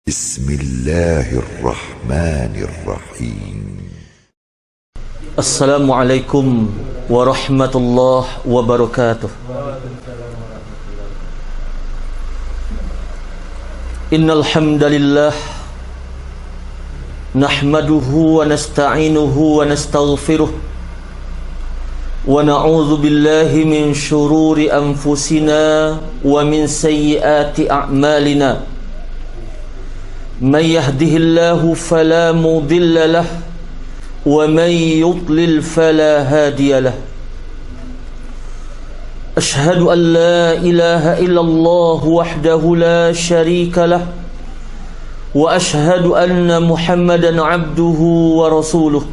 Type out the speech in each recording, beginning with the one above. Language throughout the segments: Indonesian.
Bismillahirrahmanirrahim. Assalamualaikum warahmatullahi wabarakatuh. Innal hamdalillah nahmaduhu wa nasta'inuhu wa nastaghfiruh wa na'udzu billahi min shururi anfusina wa min sayyiati a'malina. Man yahdihillahu fala mudilla lahu wa man yudlil fala hadiya lahu. Ashhadu an la ilaha illallah wahdahu la sharika lahu wa ashhadu anna Muhammadan abduhu wa rasuluh.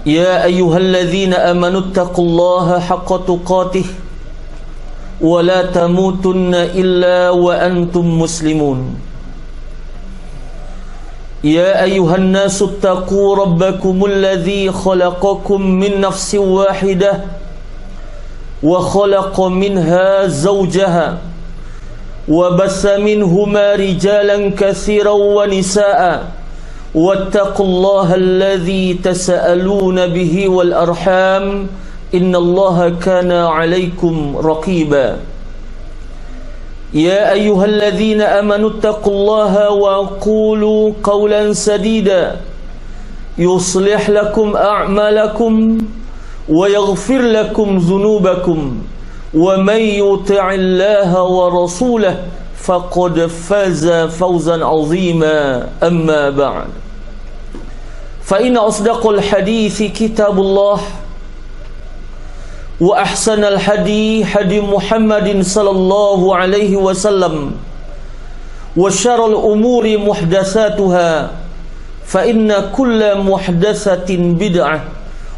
Ya ayyuhalladzina amanu taqullaha haqqa tuqatih wa la tamutunna illa wa antum muslimun. Ya ayyuhan nasu taqu rabbakumul ladzi khalaqakum min nafsin wahidah wa khalaqa minha zawjaha wa bassa minhuma rijalan katsiran wa nisaa'a wattaqullaha alladzi tasaaluna bihi wal arham innallaha kana 'alaikum raqiba. Ya ayyuhalladzina amanu taqullaha wa qulu qawlan sadida yuslih lakum a'malakum wa yaghfir lakum dhunubakum wa may yuti'illaha wa rasulahu faqad faza fawzan 'azima. Amma ba'd, fa inna asdaqal hadithi kitabullah wa ahsanal hadi hadi Muhammadin sallallahu alaihi wasallam wa syarrul umuri muhdatsatuha fa inna kulla muhdatsatin bid'ah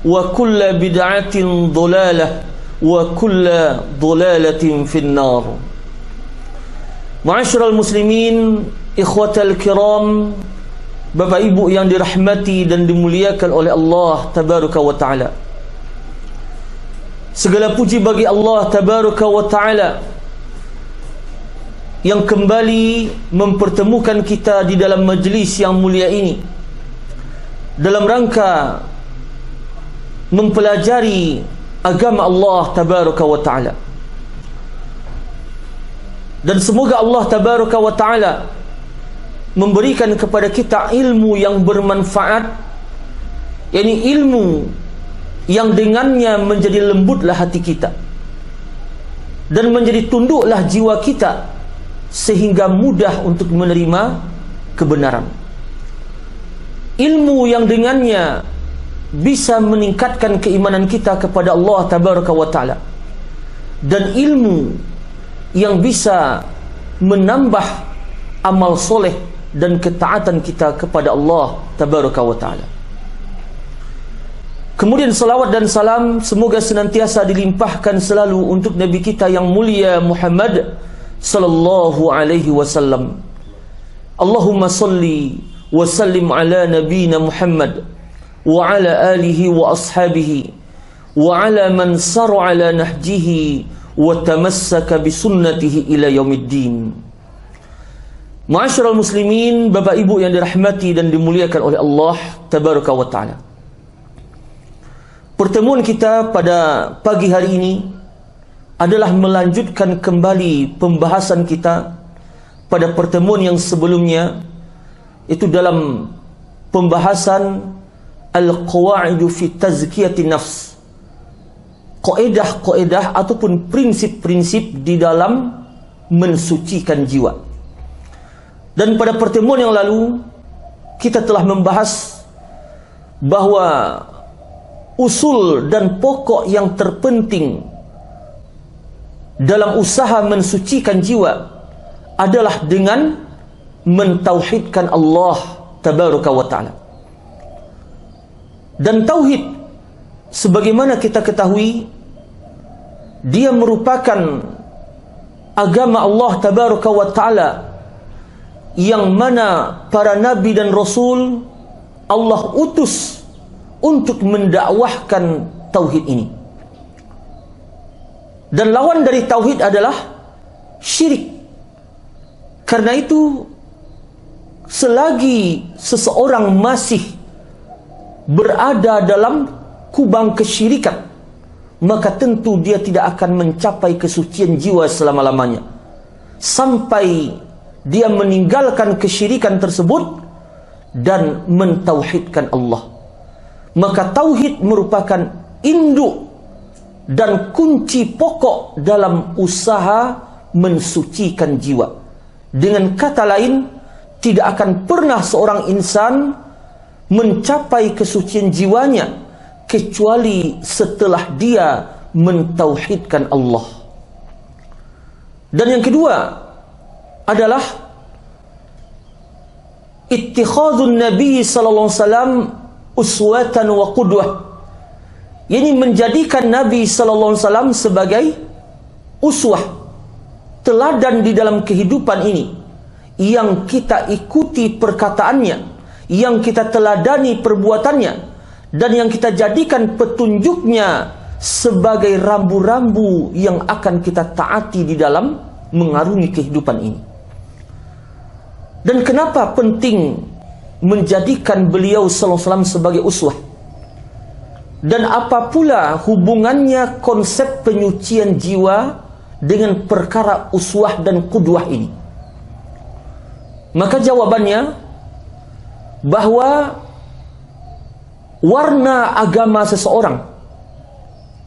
wa kulla bid'atin dhalalah wa kulla dhalalatin finnar. Ma'asyiral muslimin, ikhwatal kiram, Bapak Ibu yang dirahmati dan dimuliakan oleh Allah tabaraka wa taala. Segala puji bagi Allah tabaraka wa ta'ala yang kembali mempertemukan kita di dalam majlis yang mulia ini dalam rangka mempelajari agama Allah tabaraka wa ta'ala. Dan semoga Allah tabaraka wa ta'ala memberikan kepada kita ilmu yang bermanfaat, yakni ilmu yang dengannya menjadi lembutlah hati kita dan menjadi tunduklah jiwa kita sehingga mudah untuk menerima kebenaran. Ilmu yang dengannya bisa meningkatkan keimanan kita kepada Allah tabaraka wa ta'ala, dan ilmu yang bisa menambah amal soleh dan ketaatan kita kepada Allah tabaraka wa ta'ala. Kemudian salawat dan salam semoga senantiasa dilimpahkan selalu untuk Nabi kita yang mulia Muhammad sallallahu alaihi wasallam. Allahumma salli wa sallim ala nabiyina Muhammad wa ala alihi wa ashabihi wa ala man sara ala nahjihi wa tamassaka bi sunnatihi ila yaumiddin. Ma'asyiral muslimin, Bapak Ibu yang dirahmati dan dimuliakan oleh Allah tabaraka wa taala. Pertemuan kita pada pagi hari ini adalah melanjutkan kembali pembahasan kita pada pertemuan yang sebelumnya, itu dalam pembahasan Al-Qawa'idu fi Tazkiyati Nafs, kaedah-kaedah ataupun prinsip-prinsip di dalam mensucikan jiwa. Dan pada pertemuan yang lalu kita telah membahas bahawa usul dan pokok yang terpenting dalam usaha mensucikan jiwa adalah dengan mentauhidkan Allah tabaraka wa ta'ala. Dan tauhid, sebagaimana kita ketahui, dia merupakan agama Allah tabaraka wa ta'ala yang mana para nabi dan rasul Allah utus untuk mendakwahkan tauhid ini. Dan lawan dari tauhid adalah syirik. Karena itu, selagi seseorang masih berada dalam kubang kesyirikan, maka tentu dia tidak akan mencapai kesucian jiwa selama-lamanya, sampai dia meninggalkan kesyirikan tersebut dan mentauhidkan Allah. Maka tauhid merupakan induk dan kunci pokok dalam usaha mensucikan jiwa. Dengan kata lain, tidak akan pernah seorang insan mencapai kesucian jiwanya kecuali setelah dia mentauhidkan Allah. Dan yang kedua adalah ittikhadun Nabi sallallahu alaihi wasallam uswatan wa qudwah. Ini menjadikan Nabi sallallahu alaihi wasallam sebagai uswah, teladan di dalam kehidupan ini, yang kita ikuti perkataannya, yang kita teladani perbuatannya, dan yang kita jadikan petunjuknya sebagai rambu-rambu yang akan kita taati di dalam mengarungi kehidupan ini. Dan kenapa penting menjadikan beliau sallallahu alaihi wasallam sebagai uswah? Dan apa pula hubungannya konsep penyucian jiwa dengan perkara uswah dan qudwah ini? Maka jawabannya bahwa warna agama seseorang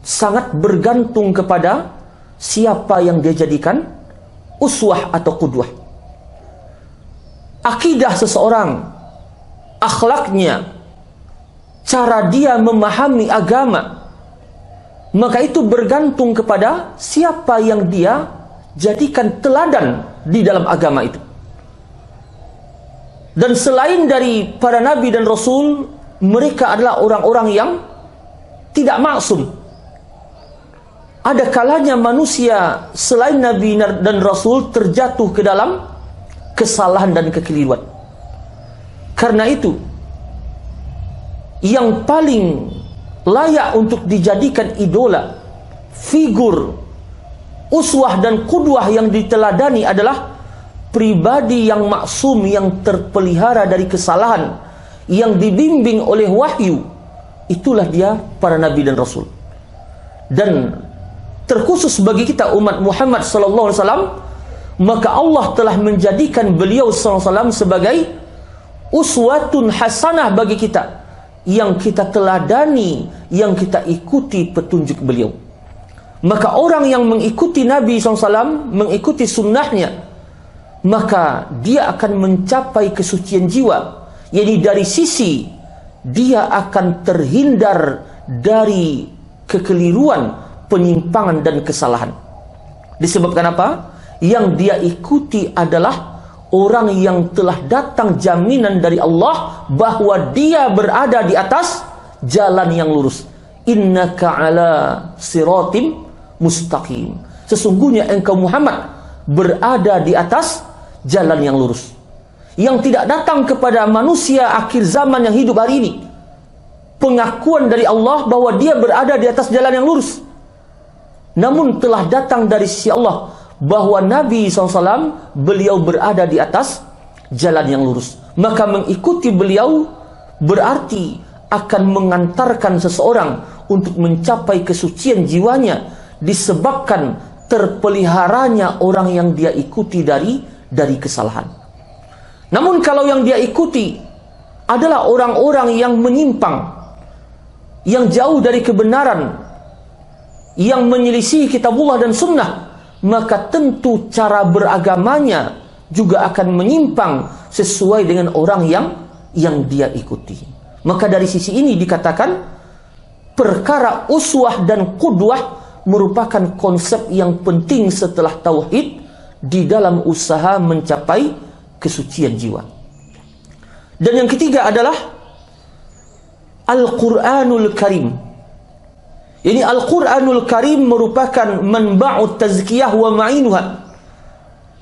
sangat bergantung kepada siapa yang dia jadikan uswah atau qudwah. Akidah seseorang, akhlaknya, cara dia memahami agama, maka itu bergantung kepada siapa yang dia jadikan teladan di dalam agama itu. Dan selain dari para nabi dan rasul, mereka adalah orang-orang yang tidak maksum. Ada kalanya manusia selain nabi dan rasul terjatuh ke dalam kesalahan dan kekeliruan. Karena itu, yang paling layak untuk dijadikan idola, figur, uswah dan qudwah yang diteladani adalah pribadi yang maksum, yang terpelihara dari kesalahan, yang dibimbing oleh wahyu. Itulah dia para nabi dan rasul. Dan terkhusus bagi kita umat Muhammad sallallahu alaihi wasallam, maka Allah telah menjadikan beliau sallallahu alaihi wasallam sebagai uswatun hasanah bagi kita, yang kita teladani, yang kita ikuti petunjuk beliau. Maka orang yang mengikuti Nabi SAW, mengikuti sunnahnya, maka dia akan mencapai kesucian jiwa. Yani dari sisi dia akan terhindar dari kekeliruan, penyimpangan dan kesalahan. Disebabkan apa? Yang dia ikuti adalah orang yang telah datang jaminan dari Allah bahwa dia berada di atas jalan yang lurus. Innaka ala siratim mustaqim. Sesungguhnya engkau Muhammad berada di atas jalan yang lurus, yang tidak datang kepada manusia akhir zaman yang hidup hari ini pengakuan dari Allah bahwa dia berada di atas jalan yang lurus, namun telah datang dari sisi Allah bahwa Nabi SAW beliau berada di atas jalan yang lurus. Maka mengikuti beliau berarti akan mengantarkan seseorang untuk mencapai kesucian jiwanya, disebabkan terpeliharanya orang yang dia ikuti dari kesalahan. Namun kalau yang dia ikuti adalah orang-orang yang menyimpang, yang jauh dari kebenaran, yang menyelisih kitabullah dan sunnah, maka tentu cara beragamanya juga akan menyimpang sesuai dengan orang yang dia ikuti. Maka dari sisi ini dikatakan perkara uswah dan qudwah merupakan konsep yang penting setelah tauhid di dalam usaha mencapai kesucian jiwa. Dan yang ketiga adalah Al-Quranul Karim. Ini Al-Quranul Karim merupakan manba'ut tazkiyah wa ma'inuha,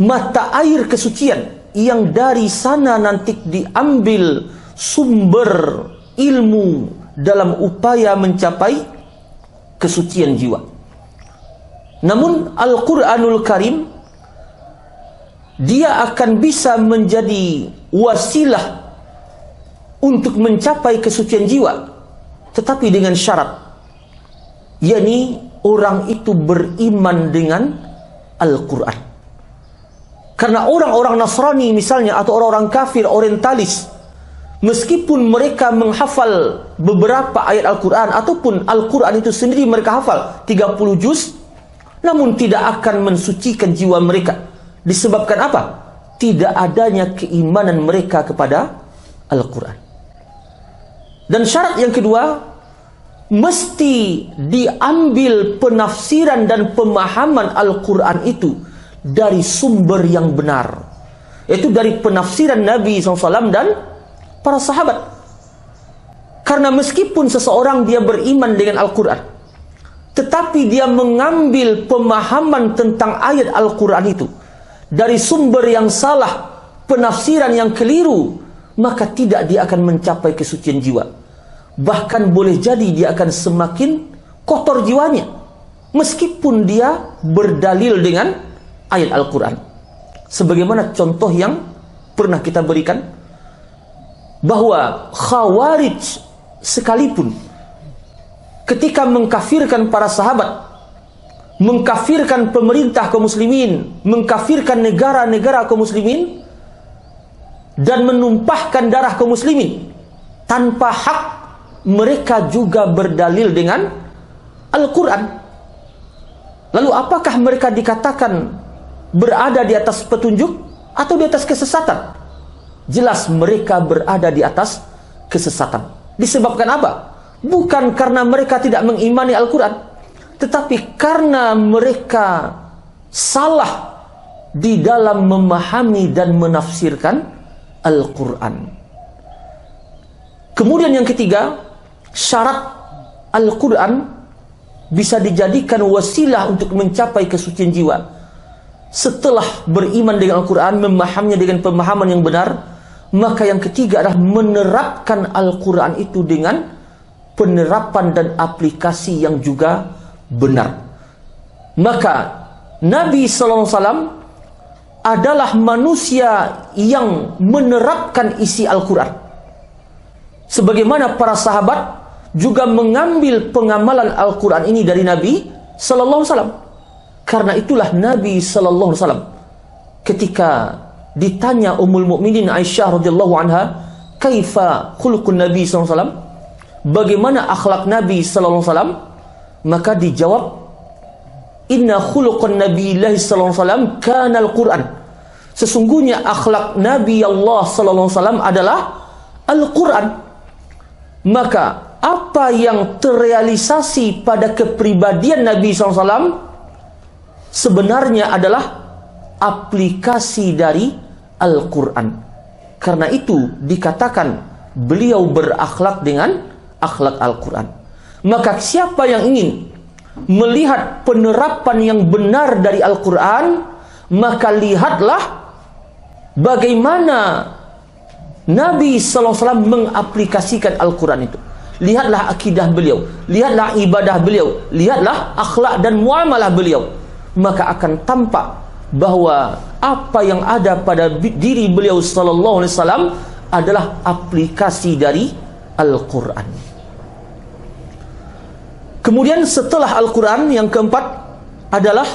mata air kesucian yang dari sana nanti diambil sumber ilmu dalam upaya mencapai kesucian jiwa. Namun Al-Quranul Karim dia akan bisa menjadi wasilah untuk mencapai kesucian jiwa, tetapi dengan syarat, yakni orang itu beriman dengan Al-Quran. Karena orang-orang Nasrani misalnya, atau orang-orang kafir orientalis, meskipun mereka menghafal beberapa ayat Al-Quran, ataupun Al-Quran itu sendiri mereka hafal 30 juz, namun tidak akan mensucikan jiwa mereka. Disebabkan apa? Tidak adanya keimanan mereka kepada Al-Quran. Dan syarat yang kedua, mesti diambil penafsiran dan pemahaman Al-Quran itu dari sumber yang benar, yaitu dari penafsiran Nabi SAW dan para sahabat. Karena meskipun seseorang dia beriman dengan Al-Quran, tetapi dia mengambil pemahaman tentang ayat Al-Quran itu dari sumber yang salah, penafsiran yang keliru, maka tidak dia akan mencapai kesucian jiwa. Bahkan boleh jadi dia akan semakin kotor jiwanya, meskipun dia berdalil dengan ayat Al-Quran. Sebagaimana contoh yang pernah kita berikan, bahwa Khawarij sekalipun ketika mengkafirkan para sahabat, mengkafirkan pemerintah kaum muslimin, mengkafirkan negara-negara kaum muslimin, dan menumpahkan darah kaum muslimin tanpa hak, mereka juga berdalil dengan Al-Quran. Lalu apakah mereka dikatakan berada di atas petunjuk atau di atas kesesatan? Jelas mereka berada di atas kesesatan. Disebabkan apa? Bukan karena mereka tidak mengimani Al-Quran, tetapi karena mereka salah di dalam memahami dan menafsirkan Al-Quran. Kemudian yang ketiga, syarat Al-Quran bisa dijadikan wasilah untuk mencapai kesucian jiwa. Setelah beriman dengan Al-Quran, memahaminya dengan pemahaman yang benar, maka yang ketiga adalah menerapkan Al-Quran itu dengan penerapan dan aplikasi yang juga benar. Maka Nabi SAW adalah manusia yang menerapkan isi Al-Quran, sebagaimana para sahabat juga mengambil pengamalan Al-Quran ini dari Nabi SAW. Karena itulah Nabi SAW ketika ditanya Ummul Mukminin Aisyah radhiyallahu anha, kaifa khuluqun Nabi SAW, bagaimana akhlak Nabi SAW, maka dijawab, inna khuluqan Nabiyillahi sallallahu alaihi wasallam kana Al-Quran. Sesungguhnya akhlak Nabi Allah sallallahu alaihi wasallam adalah Al-Quran. Maka apa yang terrealisasi pada kepribadian Nabi sallallahu alaihi wasallam sebenarnya adalah aplikasi dari Al-Quran. Karena itu dikatakan beliau berakhlak dengan akhlak Al-Quran. Maka siapa yang ingin melihat penerapan yang benar dari Al-Quran, maka lihatlah bagaimana Nabi SAW mengaplikasikan Al-Quran itu. Lihatlah akidah beliau, lihatlah ibadah beliau, lihatlah akhlak dan muamalah beliau. Maka akan tampak bahwa apa yang ada pada diri beliau sallallahu alaihi wasallam adalah aplikasi dari Al-Quran. Kemudian setelah Al-Quran, yang keempat adalah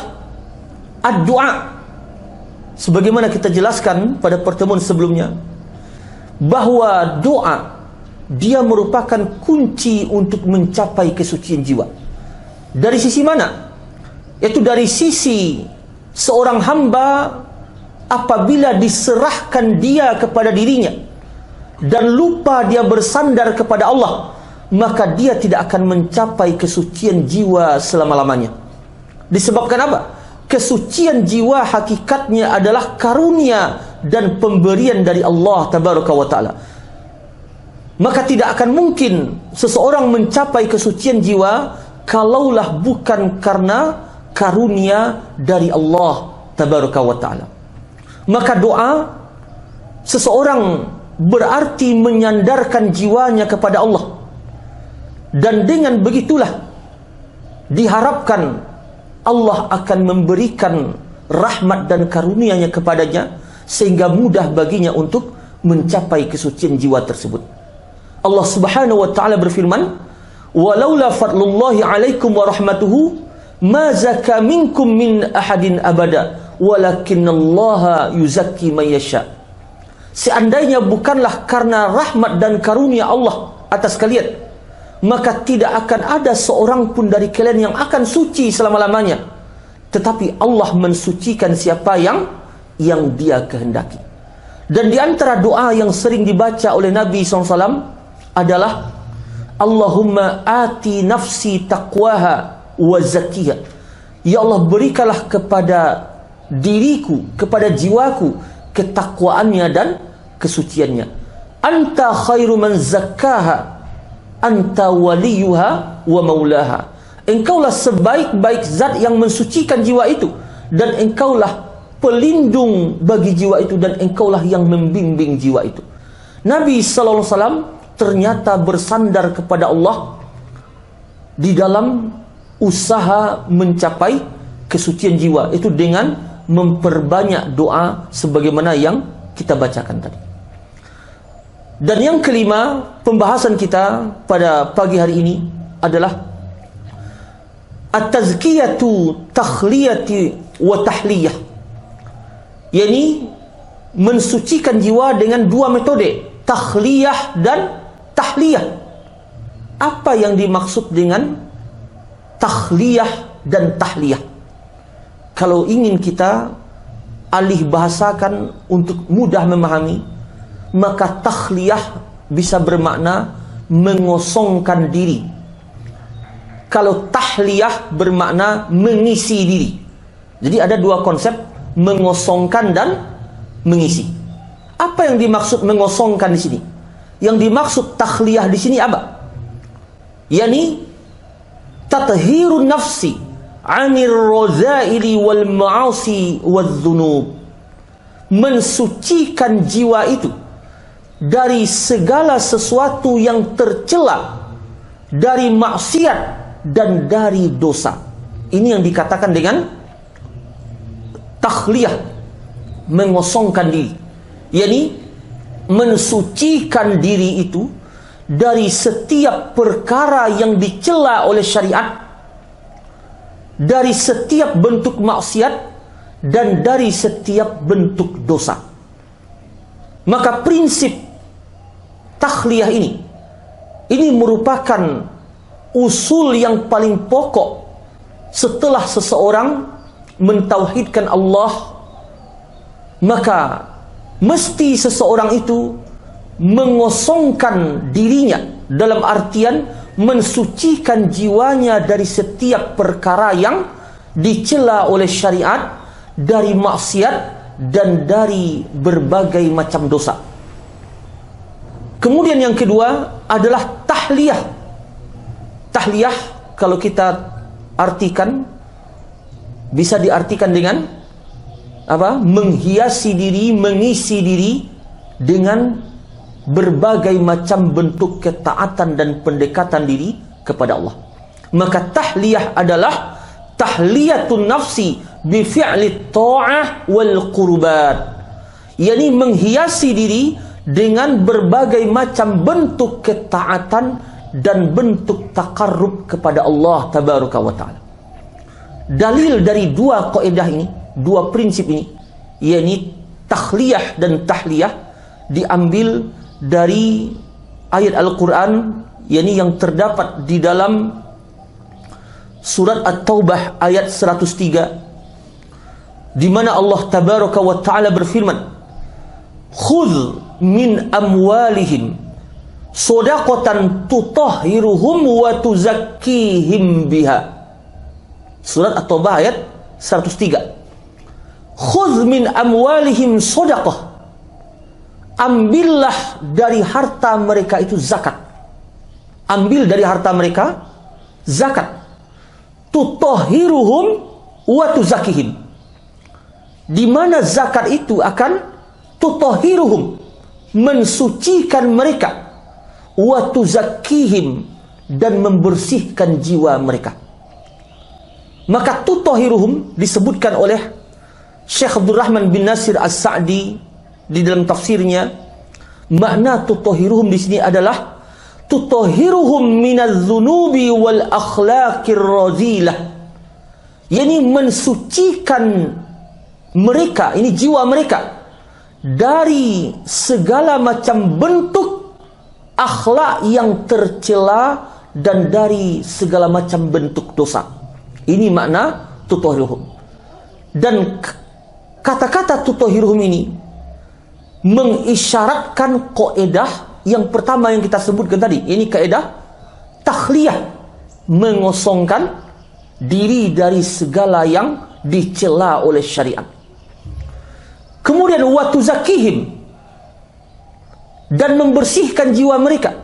ad-du'a. Sebagaimana kita jelaskan pada pertemuan sebelumnya, bahwa doa dia merupakan kunci untuk mencapai kesucian jiwa. Dari sisi mana? Yaitu dari sisi seorang hamba apabila diserahkan dia kepada dirinya dan lupa dia bersandar kepada Allah, maka dia tidak akan mencapai kesucian jiwa selama-lamanya. Disebabkan apa? Kesucian jiwa hakikatnya adalah karunia dan pemberian dari Allah Tabaraka wa Ta'ala. Maka tidak akan mungkin seseorang mencapai kesucian jiwa kalaulah bukan karena karunia dari Allah Tabaraka wa Ta'ala. Maka doa seseorang berarti menyandarkan jiwanya kepada Allah. Dan dengan begitulah diharapkan Allah akan memberikan rahmat dan karunia-Nya kepadanya, sehingga mudah baginya untuk mencapai kesucian jiwa tersebut. Allah Subhanahu wa taala berfirman, "Walaula fadlullahi 'alaikum wa rahmatuhu ma zaka minkum min ahadin abada, walakinallaha yuzakki man yasha." Seandainya bukanlah karena rahmat dan karunia Allah atas kalian, maka tidak akan ada seorang pun dari kalian yang akan suci selama-lamanya. Tetapi Allah mensucikan siapa yang Dia kehendaki. Dan di antara doa yang sering dibaca oleh Nabi SAW adalah, Allahumma ati nafsi taqwaha wa zakiyah. Ya Allah, berikanlah kepada diriku, kepada jiwaku ketakwaannya dan kesuciannya. Anta khairu man zakkaha, anta waliyuha wa maulaha. Engkaulah sebaik-baik zat yang mensucikan jiwa itu, dan engkaulah pelindung bagi jiwa itu, dan engkaulah yang membimbing jiwa itu. Nabi SAW ternyata bersandar kepada Allah di dalam usaha mencapai kesucian jiwa itu dengan memperbanyak doa sebagaimana yang kita bacakan tadi. Dan yang kelima, pembahasan kita pada pagi hari ini adalah at-tazkiyatu takhliyati wa tahliyah, yakni mensucikan jiwa dengan dua metode, takhliyah dan tahliyah. Apa yang dimaksud dengan takhliyah dan tahliyah? Kalau ingin kita alih bahasakan untuk mudah memahami, maka takhliyah bisa bermakna mengosongkan diri. Kalau tahliyah bermakna mengisi diri. Jadi ada dua konsep, mengosongkan dan mengisi. Apa yang dimaksud mengosongkan di sini? Yang dimaksud takhliyah di sini apa? Yani tathhirun nafsi 'anir radha'ili wal ma'asi wadh-dhunub. Mensucikan jiwa itu dari segala sesuatu yang tercela, dari maksiat dan dari dosa. Ini yang dikatakan dengan takhliyah, mengosongkan diri. Yani mensucikan diri itu dari setiap perkara yang dicela oleh syariat, dari setiap bentuk maksiat, dan dari setiap bentuk dosa. Maka prinsip takhliyah ini merupakan usul yang paling pokok setelah seseorang mentauhidkan Allah. Maka mesti seseorang itu mengosongkan dirinya, dalam artian mensucikan jiwanya dari setiap perkara yang dicela oleh syariat, dari maksiat, dan dari berbagai macam dosa. Kemudian yang kedua adalah tahliyah. Tahliyah kalau kita artikan, bisa diartikan dengan apa? Menghiasi diri, mengisi diri dengan berbagai macam bentuk ketaatan dan pendekatan diri kepada Allah. Maka tahliyah adalah tahliyatun nafsi bi fi'li ta'ah wal qurbat, yakni menghiasi diri dengan berbagai macam bentuk ketaatan dan bentuk takarrub kepada Allah tabaraka wa ta'ala. Dalil dari dua kaidah ini, dua prinsip ini, yakni takhliyah dan tahliyah, diambil dari ayat Al-Quran, yakni yang terdapat di dalam surat At-Taubah ayat 103, di mana Allah tabaraka wa ta'ala berfirman, khudh min amwalihim shadaqatan tutahhiruhum wa tuzakkihim biha. Surat At-Taubah ayat 103. Khudh min amwalihim shadaqah, ambillah dari harta mereka itu zakat. Ambil dari harta mereka zakat. Tutahhiruhum wa tuzakkihim, di mana zakat itu akan tutahhiruhum, mensucikan mereka, wa tuzakkihim, dan membersihkan jiwa mereka. Maka tutahhiruhum disebutkan oleh Syekh Abdul Rahman bin Nasir As-Sa'di di dalam tafsirnya, makna tutahhiruhum di sini adalah tutahhiruhum minadz-dzunubi wal akhlaqir razilah. Yani mensucikan mereka, ini jiwa mereka, dari segala macam bentuk akhlak yang tercela dan dari segala macam bentuk dosa. Ini makna tutahhiruhum. Dan kata-kata tutahhiruhum ini mengisyaratkan kaidah yang pertama yang kita sebutkan tadi. Ini kaidah takhliyah, mengosongkan diri dari segala yang dicela oleh syariat. Kemudian watuzakihim, dan membersihkan jiwa mereka.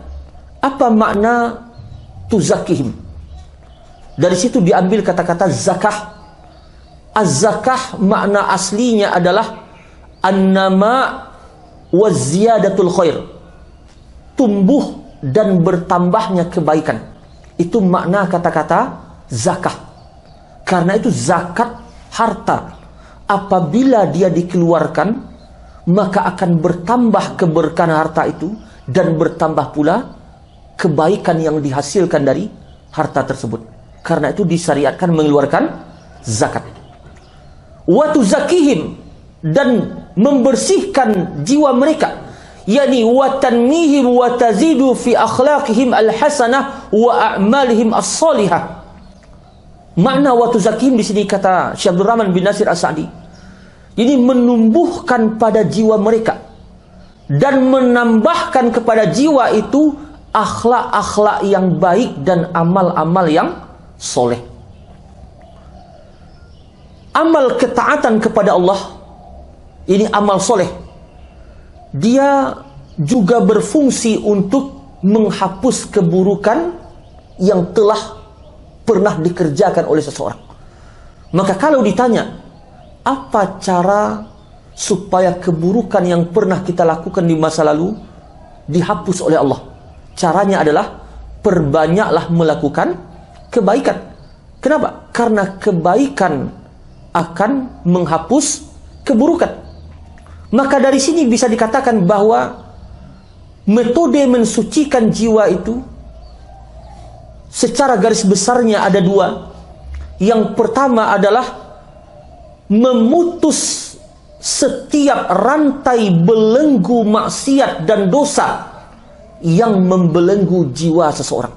Apa makna tuzakihim? Dari situ diambil kata-kata zakah. Az-zakah makna aslinya adalah an-nama wa ziyadatul khair, tumbuh dan bertambahnya kebaikan. Itu makna kata-kata zakah. Karena itu zakat harta, apabila dia dikeluarkan, maka akan bertambah keberkahan harta itu dan bertambah pula kebaikan yang dihasilkan dari harta tersebut. Karena itu disyariatkan mengeluarkan zakat. Wa tuzakihim, dan membersihkan jiwa mereka, yakni wa tanmihim wa tazidu fi akhlaqihim al-hasanah wa a'malihim as-salihah. Makna wa tuzakihim di sini kata Syekh Abdul Rahman bin Nasir As-Sa'di, ini menumbuhkan pada jiwa mereka dan menambahkan kepada jiwa itu akhlak-akhlak yang baik dan amal-amal yang soleh. Amal ketaatan kepada Allah, ini amal soleh, dia juga berfungsi untuk menghapus keburukan yang telah pernah dikerjakan oleh seseorang. Maka kalau ditanya, apa cara supaya keburukan yang pernah kita lakukan di masa lalu dihapus oleh Allah? Caranya adalah perbanyaklah melakukan kebaikan. Kenapa? Karena kebaikan akan menghapus keburukan. Maka dari sini bisa dikatakan bahwa metode mensucikan jiwa itu secara garis besarnya ada dua. Yang pertama adalah memutus setiap rantai belenggu maksiat dan dosa yang membelenggu jiwa seseorang.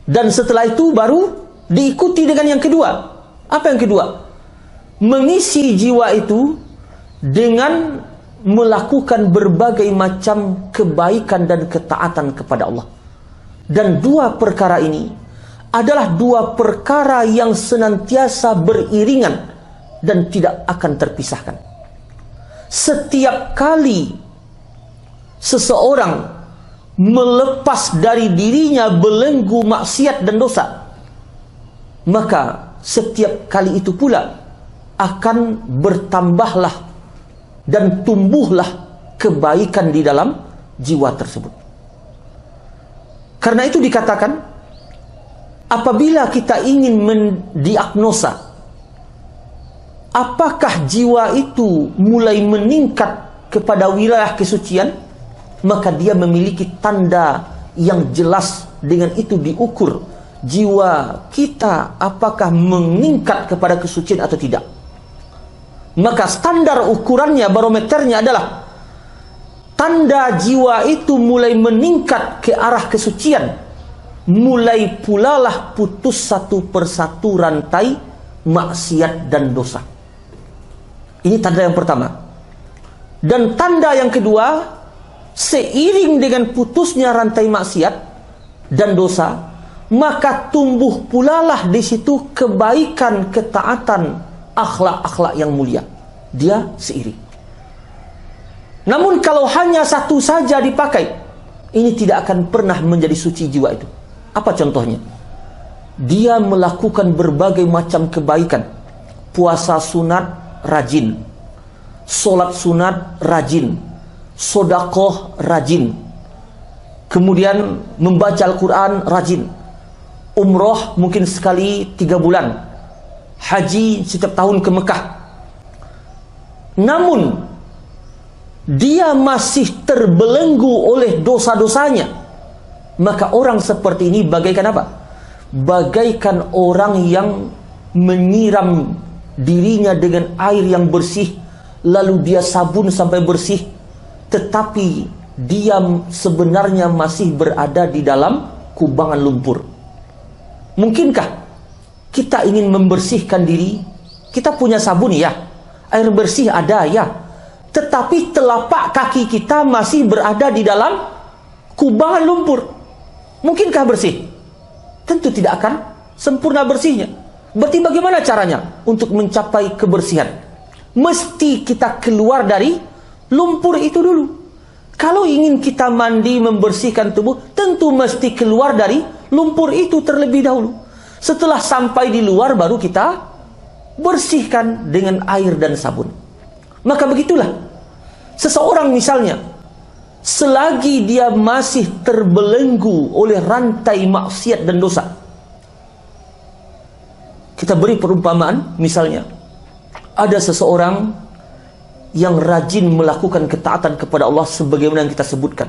Dan setelah itu baru diikuti dengan yang kedua. Apa yang kedua? Mengisi jiwa itu dengan melakukan berbagai macam kebaikan dan ketaatan kepada Allah. Dan dua perkara ini adalah dua perkara yang senantiasa beriringan dan tidak akan terpisahkan. Setiap kali seseorang melepas dari dirinya belenggu maksiat dan dosa, maka setiap kali itu pula akan bertambahlah dan tumbuhlah kebaikan di dalam jiwa tersebut. Karena itu dikatakan, apabila kita ingin mendiagnosa apakah jiwa itu mulai meningkat kepada wilayah kesucian, maka dia memiliki tanda yang jelas. Dengan itu diukur jiwa kita apakah meningkat kepada kesucian atau tidak. Maka standar ukurannya, barometernya adalah tanda jiwa itu mulai meningkat ke arah kesucian, mulai pulalah putus satu persatu rantai maksiat dan dosa. Ini tanda yang pertama. Dan tanda yang kedua, seiring dengan putusnya rantai maksiat dan dosa, maka tumbuh pulalah di situ kebaikan, ketaatan, akhlak-akhlak yang mulia. Dia seiring. Namun kalau hanya satu saja dipakai, ini tidak akan pernah menjadi suci jiwa itu. Apa contohnya? Dia melakukan berbagai macam kebaikan. Puasa sunat rajin, solat sunat rajin, sodakoh rajin, kemudian membaca Al-Quran rajin, umroh mungkin sekali 3 bulan, haji setiap tahun ke Mekah, namun dia masih terbelenggu oleh dosa-dosanya, maka orang seperti ini bagaikan apa? Bagaikan orang yang menyiram dirinya dengan air yang bersih, lalu dia sabun sampai bersih, tetapi dia sebenarnya masih berada di dalam kubangan lumpur. Mungkinkah kita ingin membersihkan diri? Kita punya sabun ya, air bersih ada ya, tetapi telapak kaki kita masih berada di dalam kubangan lumpur. Mungkinkah bersih? Tentu tidak akan sempurna bersihnya. Berarti bagaimana caranya untuk mencapai kebersihan? Mesti kita keluar dari lumpur itu dulu. Kalau ingin kita mandi membersihkan tubuh, tentu mesti keluar dari lumpur itu terlebih dahulu. Setelah sampai di luar, baru kita bersihkan dengan air dan sabun. Maka begitulah, seseorang misalnya, selagi dia masih terbelenggu oleh rantai maksiat dan dosa, kita beri perumpamaan, misalnya ada seseorang yang rajin melakukan ketaatan kepada Allah sebagaimana yang kita sebutkan,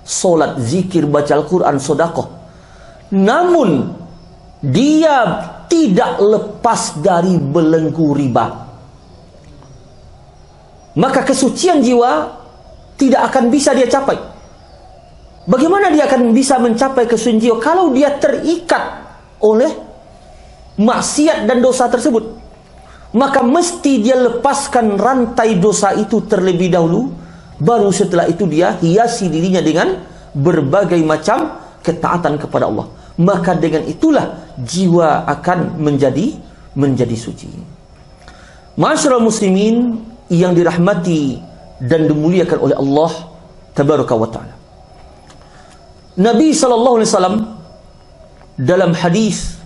solat, zikir, baca Al-Quran, sedekah, namun dia tidak lepas dari belenggu riba, maka kesucian jiwa tidak akan bisa dia capai. Bagaimana dia akan bisa mencapai kesucian jiwa kalau dia terikat oleh maksiat dan dosa tersebut? Maka mesti dia lepaskan rantai dosa itu terlebih dahulu, baru setelah itu dia hiasi dirinya dengan berbagai macam ketaatan kepada Allah. Maka dengan itulah jiwa akan menjadi suci. Ma'asyiral muslimin yang dirahmati dan dimuliakan oleh Allah tabaraka wa taala. Nabi sallallahu alaihi wasallam dalam hadis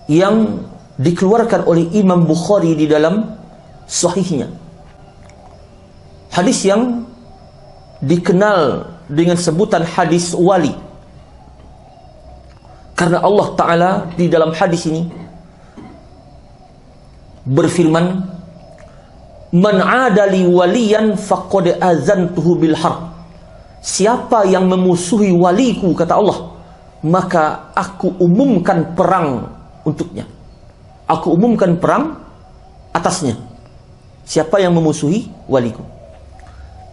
yang dikeluarkan oleh Imam Bukhari di dalam sahihnya, hadis yang dikenal dengan sebutan hadis wali, karena Allah Ta'ala di dalam hadis ini berfirman, man adali waliyan faqad azantuhu bil harb. Siapa yang memusuhi waliku, kata Allah, maka aku umumkan perang untuknya. Aku umumkan perang atasnya. Siapa yang memusuhi waliku.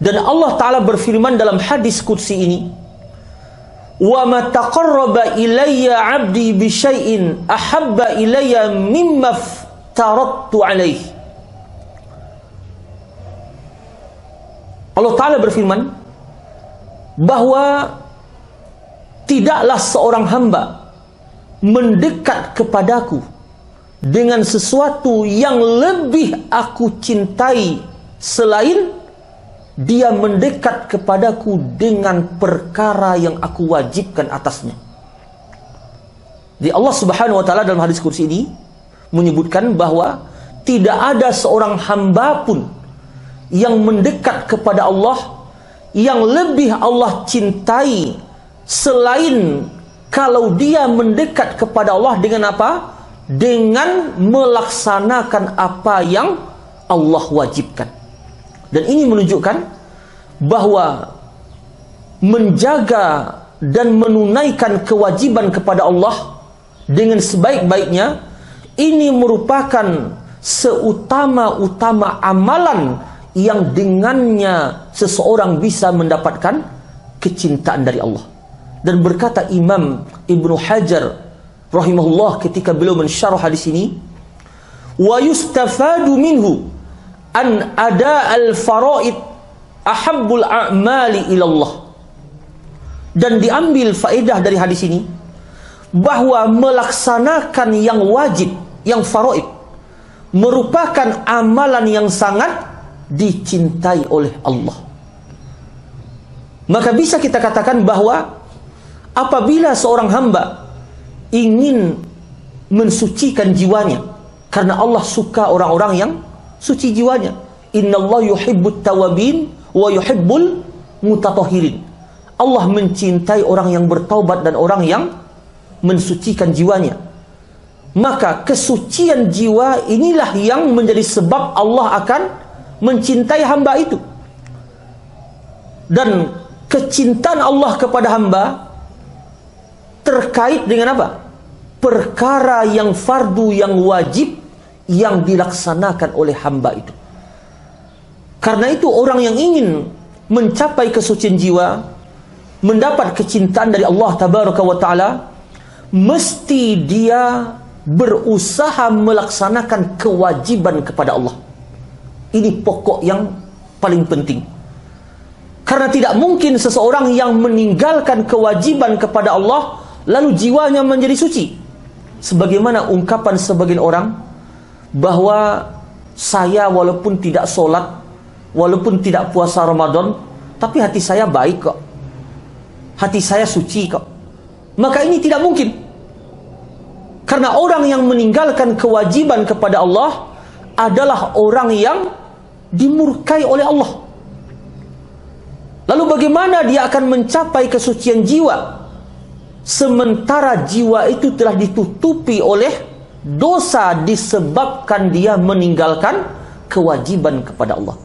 Dan Allah Ta'ala berfirman dalam hadis qudsi ini, wa ma taqarraba ilayya 'abdi bi syai'in ahabba ilayya mimma aftaradtu 'alaihi. Allah Ta'ala berfirman bahwa tidaklah seorang hamba mendekat kepadaku dengan sesuatu yang lebih aku cintai selain dia mendekat kepadaku dengan perkara yang aku wajibkan atasnya. Di Allah Subhanahu wa taala dalam hadis kursi ini menyebutkan bahwa tidak ada seorang hamba pun yang mendekat kepada Allah yang lebih Allah cintai selain kalau dia mendekat kepada Allah dengan apa? Dengan melaksanakan apa yang Allah wajibkan. Dan ini menunjukkan bahwa menjaga dan menunaikan kewajiban kepada Allah dengan sebaik-baiknya, ini merupakan seutama-utama amalan yang dengannya seseorang bisa mendapatkan kecintaan dari Allah. Dan berkata Imam Ibnu Hajar rahimahullah ketika beliau mensyarah hadis ini, wa yustafadu minhu an ada al-faraid ahabbul a'mali ilallah. Dan diambil faedah dari hadis ini bahwa melaksanakan yang wajib, yang faraid, merupakan amalan yang sangat dicintai oleh Allah. Maka bisa kita katakan bahwa apabila seorang hamba ingin mensucikan jiwanya, karena Allah suka orang-orang yang suci jiwanya. Innallaha yuhibbut tawabin wa yuhibbul mutatahhirin. Allah mencintai orang yang bertaubat dan orang yang mensucikan jiwanya. maka kesucian jiwa inilah yang menjadi sebab Allah akan mencintai hamba itu. Dan kecintaan Allah kepada hamba terkait dengan apa? Perkara yang fardu, yang wajib, yang dilaksanakan oleh hamba itu. Karena itu orang yang ingin mencapai kesucian jiwa, mendapat kecintaan dari Allah Tabaraka wa Ta'ala, mesti dia berusaha melaksanakan kewajiban kepada Allah. Ini pokok yang paling penting. Karena tidak mungkin seseorang yang meninggalkan kewajiban kepada Allah lalu jiwanya menjadi suci. Sebagaimana ungkapan sebagian orang bahwa saya walaupun tidak sholat, walaupun tidak puasa Ramadan, tapi hati saya baik kok, hati saya suci kok. Maka ini tidak mungkin. Karena orang yang meninggalkan kewajiban kepada Allah adalah orang yang dimurkai oleh Allah. Lalu bagaimana dia akan mencapai kesucian jiwa sementara jiwa itu telah ditutupi oleh dosa disebabkan dia meninggalkan kewajiban kepada Allah?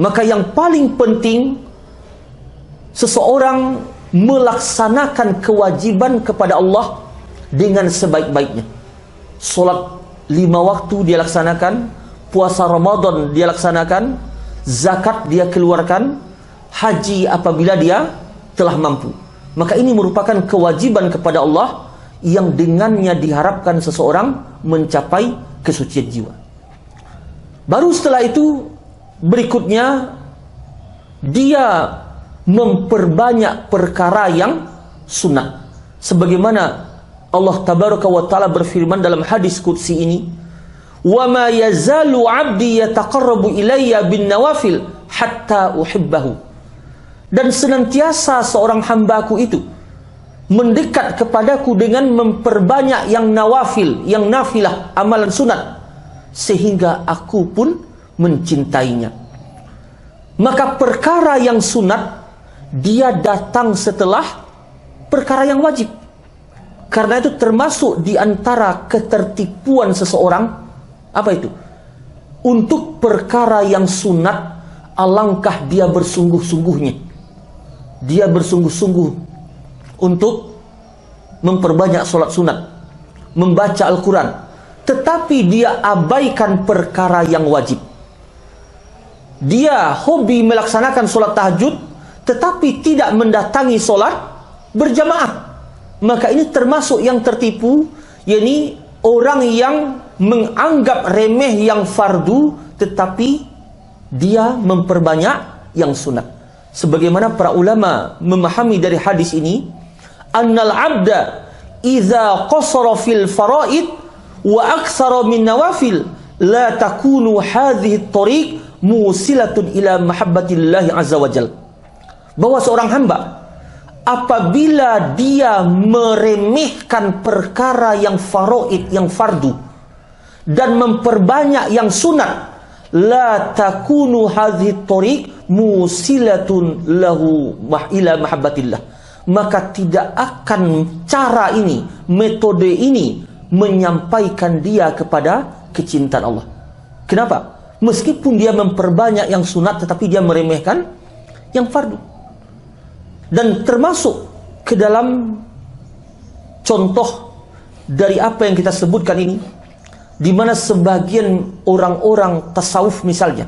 Maka yang paling penting seseorang melaksanakan kewajiban kepada Allah dengan sebaik-baiknya. Solat 5 waktu dia laksanakan, puasa Ramadan dia laksanakan, zakat dia keluarkan, haji apabila dia telah mampu. Maka ini merupakan kewajiban kepada Allah yang dengannya diharapkan seseorang mencapai kesucian jiwa. Baru setelah itu berikutnya dia memperbanyak perkara yang sunat. Sebagaimana Allah Tabaraka wa Ta'ala berfirman dalam hadis qudsi ini, "Wa ma yazalu 'abdi yataqarrabu ilayya bin nawafil hatta uhibbahu." Dan senantiasa seorang hambaku itu mendekat kepadaku dengan memperbanyak yang nawafil, yang nafilah, amalan sunat, sehingga aku pun mencintainya. Maka perkara yang sunat dia datang setelah perkara yang wajib. Karena itu termasuk di antara ketertipuan seseorang, apa itu? Untuk perkara yang sunat, alangkah dia bersungguh-sungguhnya. Dia bersungguh-sungguh untuk memperbanyak sholat sunat, membaca Al-Quran, tetapi dia abaikan perkara yang wajib. Dia hobi melaksanakan sholat tahajud, tetapi tidak mendatangi sholat berjamaah. Maka ini termasuk yang tertipu, yakni orang yang menganggap remeh yang fardu, tetapi dia memperbanyak yang sunat. Sebagaimana para ulama memahami dari hadis ini, annal abda idza qasara fil faraid wa aktsara min nawafil la takunu hadhihi at-tariq musilatun ila mahabbatillah azza wajal. Bahwa seorang hamba apabila dia meremehkan perkara yang faraid, yang fardu, dan memperbanyak yang sunat, la takunu hadhihi at-tariq musilatun lahu ila mahabbatillah. Maka tidak akan cara ini, metode ini menyampaikan dia kepada kecintaan Allah. Kenapa? Meskipun dia memperbanyak yang sunat, tetapi dia meremehkan yang fardu. Dan termasuk ke dalam contoh dari apa yang kita sebutkan ini, di mana sebagian orang-orang tasawuf misalnya,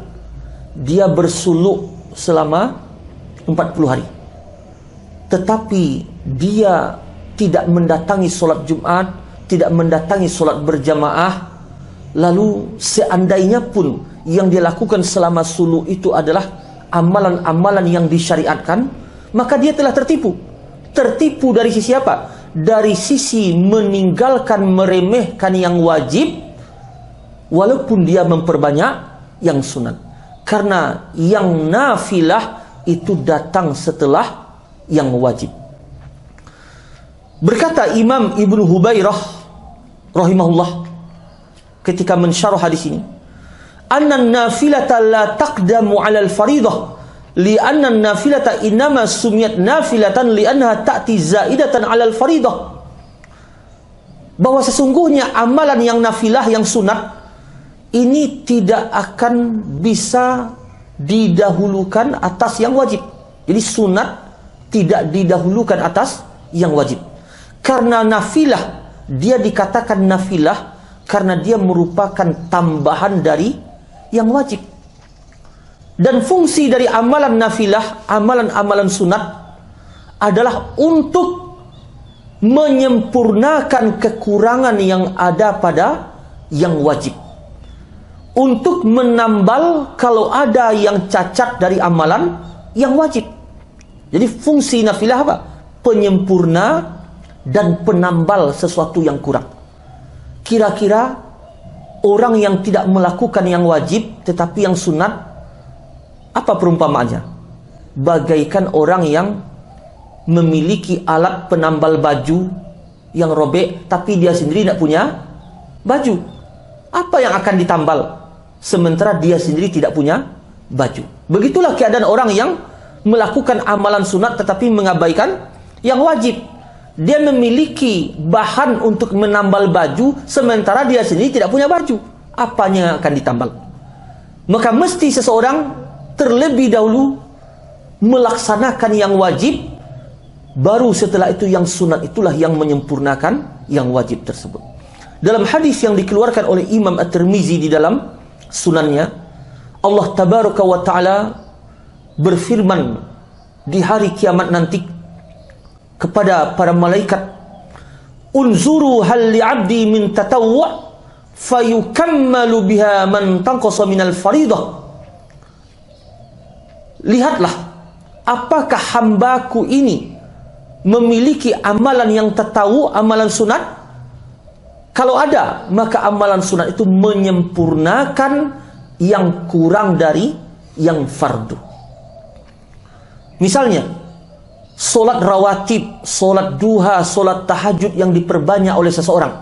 dia bersuluk selama 40 hari, tetapi dia tidak mendatangi solat Jumat, tidak mendatangi solat berjamaah. Lalu seandainya pun yang dia lakukan selama suluk itu adalah amalan-amalan yang disyariatkan, maka dia telah tertipu. Tertipu dari sisi apa? Dari sisi meninggalkan, meremehkan yang wajib, walaupun dia memperbanyak yang sunat. Karena yang nafilah itu datang setelah yang wajib. Berkata Imam Ibnu Hubairah rahimahullah ketika mensyarah hadis ini, anna nafilata la taqdamu 'ala al-fariidah li'anna an-nafilata innama sumiyat nafilatan li'annaha ta'ti zaidatan 'ala al-fariidah. bahwa sesungguhnya amalan yang nafilah, yang sunat, ini tidak akan bisa didahulukan atas yang wajib. Jadi sunat tidak didahulukan atas yang wajib. Karena nafilah, dia dikatakan nafilah karena dia merupakan tambahan dari yang wajib. Dan fungsi dari amalan nafilah, amalan-amalan sunat adalah untuk menyempurnakan kekurangan yang ada pada yang wajib, untuk menambal kalau ada yang cacat dari amalan yang wajib. Jadi fungsi nafilah apa? Penyempurna dan penambal sesuatu yang kurang. Kira-kira orang yang tidak melakukan yang wajib tetapi yang sunat, apa perumpamaannya? Bagaikan orang yang memiliki alat penambal baju yang robek tapi dia sendiri tidak punya baju. Apa yang akan ditambal sementara dia sendiri tidak punya baju? Begitulah keadaan orang yang melakukan amalan sunat tetapi mengabaikan yang wajib. Dia memiliki bahan untuk menambal baju sementara dia sendiri tidak punya baju. Apanya yang akan ditambal? Maka mesti seseorang terlebih dahulu melaksanakan yang wajib, baru setelah itu yang sunat itulah yang menyempurnakan yang wajib tersebut. Dalam hadis yang dikeluarkan oleh Imam At-Tirmizi di dalam sunannya, Allah Tabaraka wa Ta'ala berfirman di hari kiamat nanti kepada para malaikat, unzuru hal li'abdi min tatawwa' fayukammalu biha man tanqasa minal faridah. Lihatlah, apakah hambaku ini memiliki amalan yang tatawu, amalan sunat? Kalau ada, maka amalan sunat itu menyempurnakan yang kurang dari yang fardu. Misalnya, solat rawatib, solat duha, solat tahajud yang diperbanyak oleh seseorang,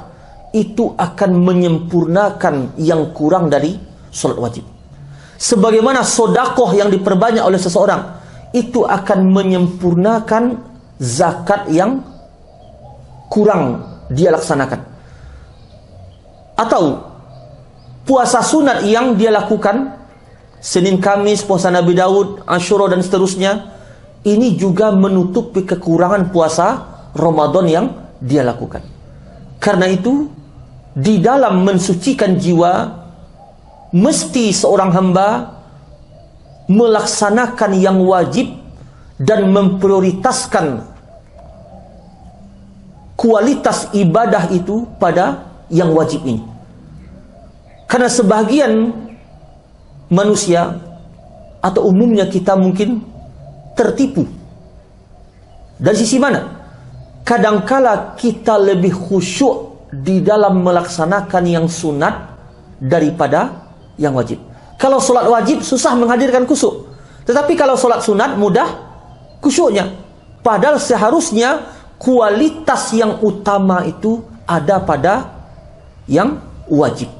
itu akan menyempurnakan yang kurang dari solat wajib. Sebagaimana sodakoh yang diperbanyak oleh seseorang, itu akan menyempurnakan zakat yang kurang dia laksanakan. Atau puasa sunat yang dia lakukan, Senin Kamis, puasa Nabi Daud, Asyura dan seterusnya, ini juga menutupi kekurangan puasa Ramadan yang dia lakukan. Karena itu, di dalam mensucikan jiwa, mesti seorang hamba melaksanakan yang wajib dan memprioritaskan kualitas ibadah itu pada yang wajib ini. Karena sebagian manusia atau umumnya kita mungkin tertipu. Dari sisi mana? Kadangkala kita lebih khusyuk di dalam melaksanakan yang sunat daripada yang wajib. Kalau solat wajib susah menghadirkan khusyuk, tetapi kalau solat sunat mudah khusyuknya. Padahal seharusnya kualitas yang utama itu ada pada yang wajib.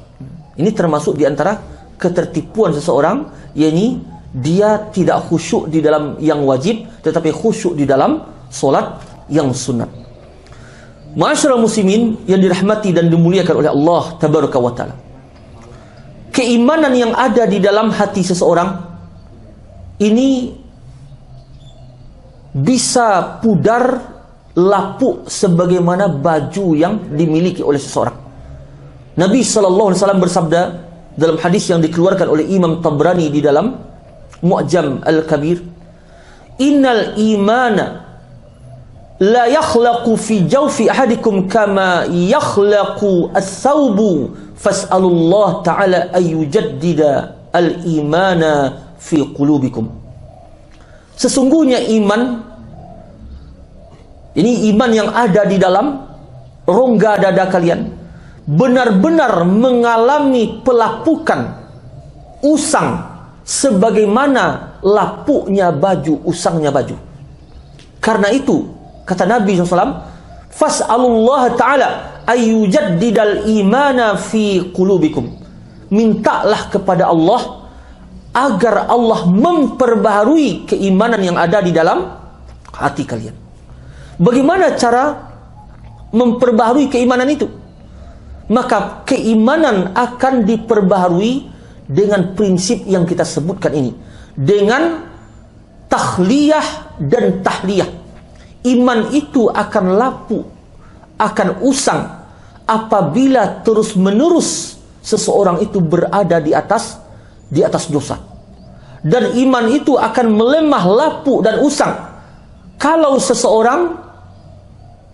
Ini termasuk di antara ketertipuan seseorang, yakni dia tidak khusyuk di dalam yang wajib tetapi khusyuk di dalam solat yang sunat. Ma'asyiral muslimin yang dirahmati dan dimuliakan oleh Allah Tabaraka wa Ta'ala, keimanan yang ada di dalam hati seseorang ini bisa pudar lapuk sebagaimana baju yang dimiliki oleh seseorang. Nabi SAW bersabda dalam hadis yang dikeluarkan oleh Imam Tabrani di dalam Mu'jam Al-Kabir, innal imana la yakhlaqu fi jawfi ahadikum kama yakhlaqu as-thawbu fas'alullah ta'ala ayyujaddida al-imana fi qulubikum. Sesungguhnya iman, ini iman yang ada di dalam rongga dada kalian, benar-benar mengalami pelapukan, usang, sebagaimana lapuknya baju, usangnya baju. Karena itu, kata Nabi SAW, fas'alullah ta'ala ayyujaddidal imana fi qulubikum. Mintalah kepada Allah agar Allah memperbaharui keimanan yang ada di dalam hati kalian. Bagaimana cara memperbaharui keimanan itu? maka keimanan akan diperbaharui dengan prinsip yang kita sebutkan ini, dengan takhliyah dan tahliyah. Iman itu akan lapuk, akan usang apabila terus-menerus seseorang itu berada di atas dosa. Dan iman itu akan melemah, lapuk dan usang kalau seseorang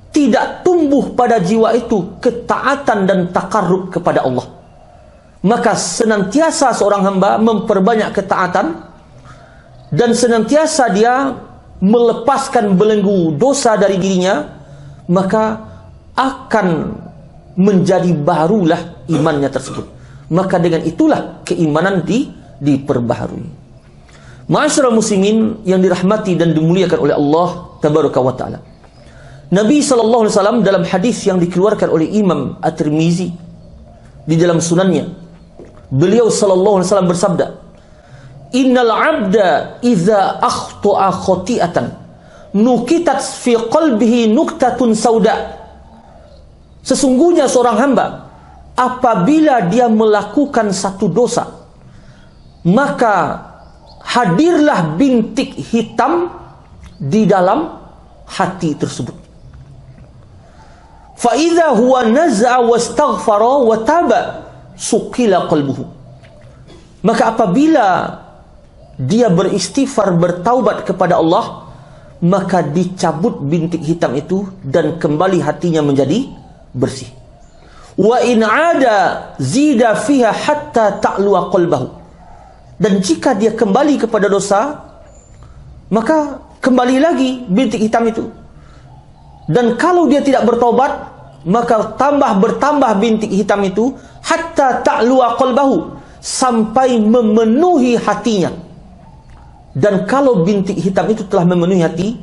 tidak tumbuh pada jiwa itu ketaatan dan takarrub kepada Allah. Maka senantiasa seorang hamba memperbanyak ketaatan dan senantiasa dia melepaskan belenggu dosa dari dirinya, maka akan menjadi barulah imannya tersebut. Maka dengan itulah keimanan diperbaharui. Ma'asyiral muslimin yang dirahmati dan dimuliakan oleh Allah tabaraka wa taala. Nabi sallallahu alaihi wasallam dalam hadis yang dikeluarkan oleh Imam At-Tirmizi di dalam sunannya, beliau sallallahu alaihi wasallam bersabda, "Innal 'abda idza akhta'a khati'atan nukitat fi qalbihi nuktatun sauda." Sesungguhnya seorang hamba apabila dia melakukan satu dosa, maka hadirlah bintik hitam di dalam hati tersebut. Fa idza huwa naz'a wastaghfara wa taba suqila qalbuhu. Maka apabila dia beristighfar, bertaubat kepada Allah, maka dicabut bintik hitam itu dan kembali hatinya menjadi bersih. Wa in 'ada zida fiha hatta ta'luwa qalbahu. Dan jika dia kembali kepada dosa, maka kembali lagi bintik hitam itu. Dan kalau dia tidak bertobat, maka bertambah bintik hitam itu hatta ta'luwa qalbahu, sampai memenuhi hatinya. Dan kalau bintik hitam itu telah memenuhi hati,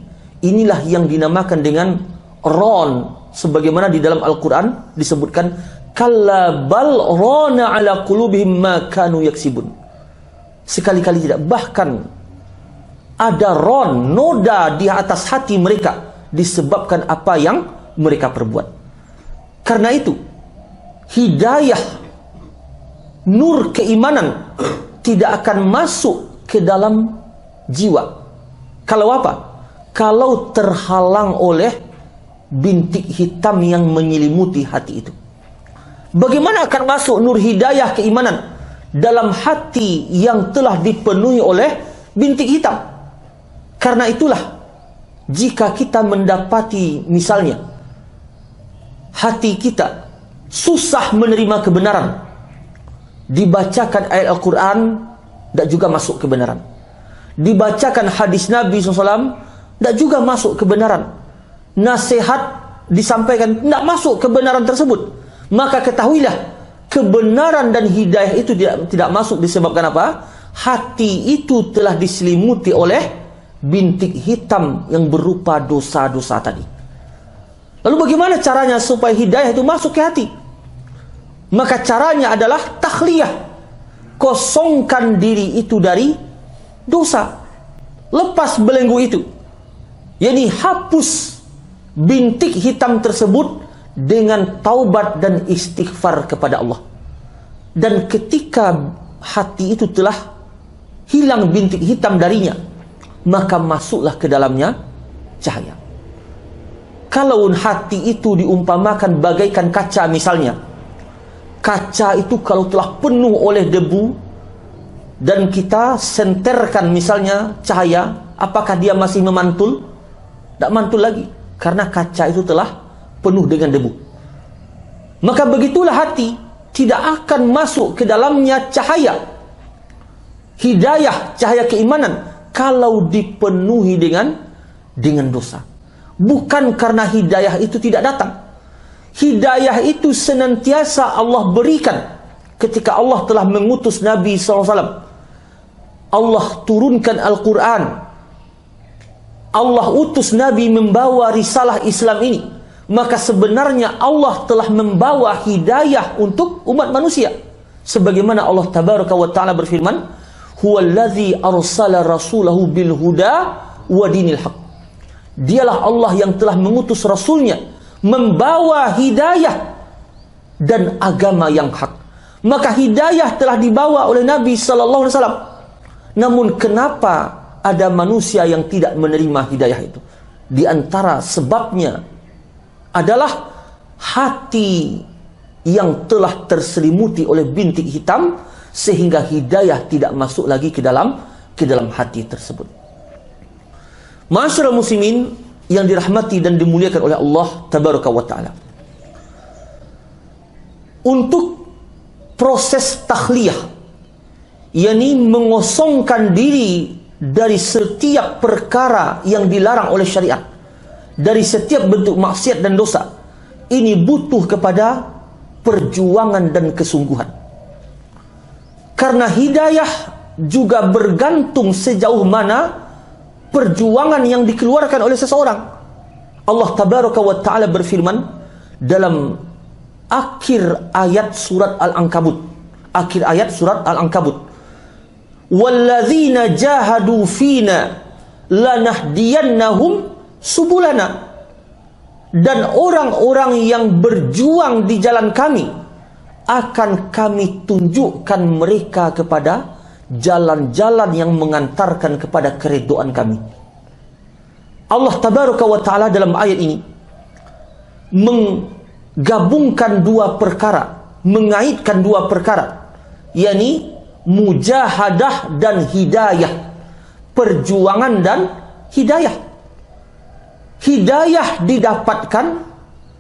inilah yang dinamakan dengan ron, sebagaimana di dalam Al-Quran disebutkan, kalla bal rana ala qulubihim ma kanu yaksibun. Sekali-kali tidak, bahkan ada ron, noda di atas hati mereka disebabkan apa yang mereka perbuat. Karena itu hidayah, nur keimanan tidak akan masuk ke dalam jiwa. Kalau apa? Kalau terhalang oleh bintik hitam yang menyelimuti hati itu. Bagaimana akan masuk nur hidayah keimanan dalam hati yang telah dipenuhi oleh bintik hitam? Karena itulah, jika kita mendapati misalnya hati kita susah menerima kebenaran, dibacakan ayat Al-Quran, tidak juga masuk kebenaran. Dibacakan hadis Nabi SAW, tidak juga masuk kebenaran. Nasihat disampaikan, tidak masuk kebenaran tersebut. Maka ketahuilah, kebenaran dan hidayah itu tidak masuk disebabkan apa? Hati itu telah diselimuti oleh bintik hitam yang berupa dosa-dosa tadi. Lalu bagaimana caranya supaya hidayah itu masuk ke hati? Maka caranya adalah takhliyah. Kosongkan diri itu dari dosa. Lepas belenggu itu. Yani hapus bintik hitam tersebut dengan taubat dan istighfar kepada Allah. Dan ketika hati itu telah hilang bintik hitam darinya, maka masuklah ke dalamnya cahaya. Kalau hati itu diumpamakan bagaikan kaca misalnya, kaca itu kalau telah penuh oleh debu dan kita senterkan misalnya cahaya, apakah dia masih memantul? Tidak mantul lagi, karena kaca itu telah penuh dengan debu. Maka begitulah hati, tidak akan masuk ke dalamnya cahaya hidayah, cahaya keimanan, kalau dipenuhi dengan dosa. Bukan karena hidayah itu tidak datang. Hidayah itu senantiasa Allah berikan ketika Allah telah mengutus Nabi SAW. Allah turunkan Al-Quran, Allah utus Nabi membawa risalah Islam ini. Maka sebenarnya Allah telah membawa hidayah untuk umat manusia. Sebagaimana Allah Tabaraka wa Ta'ala berfirman, huwallazi arsala rasulahu bil huda wa dinil haq. Dialah Allah yang telah mengutus Rasulnya membawa hidayah dan agama yang hak. Maka hidayah telah dibawa oleh Nabi sallallahu alaihi wasallam. Namun kenapa ada manusia yang tidak menerima hidayah itu? Di antara sebabnya adalah hati yang telah terselimuti oleh bintik hitam, sehingga hidayah tidak masuk lagi ke dalam hati tersebut. Ma'asyiral muslimin yang dirahmati dan dimuliakan oleh Allah tabaraka wa taala. Untuk proses takhliyah, yakni mengosongkan diri dari setiap perkara yang dilarang oleh syariat, dari setiap bentuk maksiat dan dosa, ini butuh kepada perjuangan dan kesungguhan. Karena hidayah juga bergantung sejauh mana perjuangan yang dikeluarkan oleh seseorang. Allah tabaraka wa ta'ala berfirman dalam akhir ayat surat Al-Ankabut. Akhir ayat surat Al-Ankabut. Walladzina jahadu fina lanahdiyannahum subulana. Dan orang-orang yang berjuang di jalan kami, akan kami tunjukkan mereka kepada jalan-jalan yang mengantarkan kepada keridhaan kami. Allah tabaraka wa ta'ala dalam ayat ini menggabungkan dua perkara, mengaitkan dua perkara, yakni mujahadah dan hidayah, perjuangan dan hidayah. Hidayah didapatkan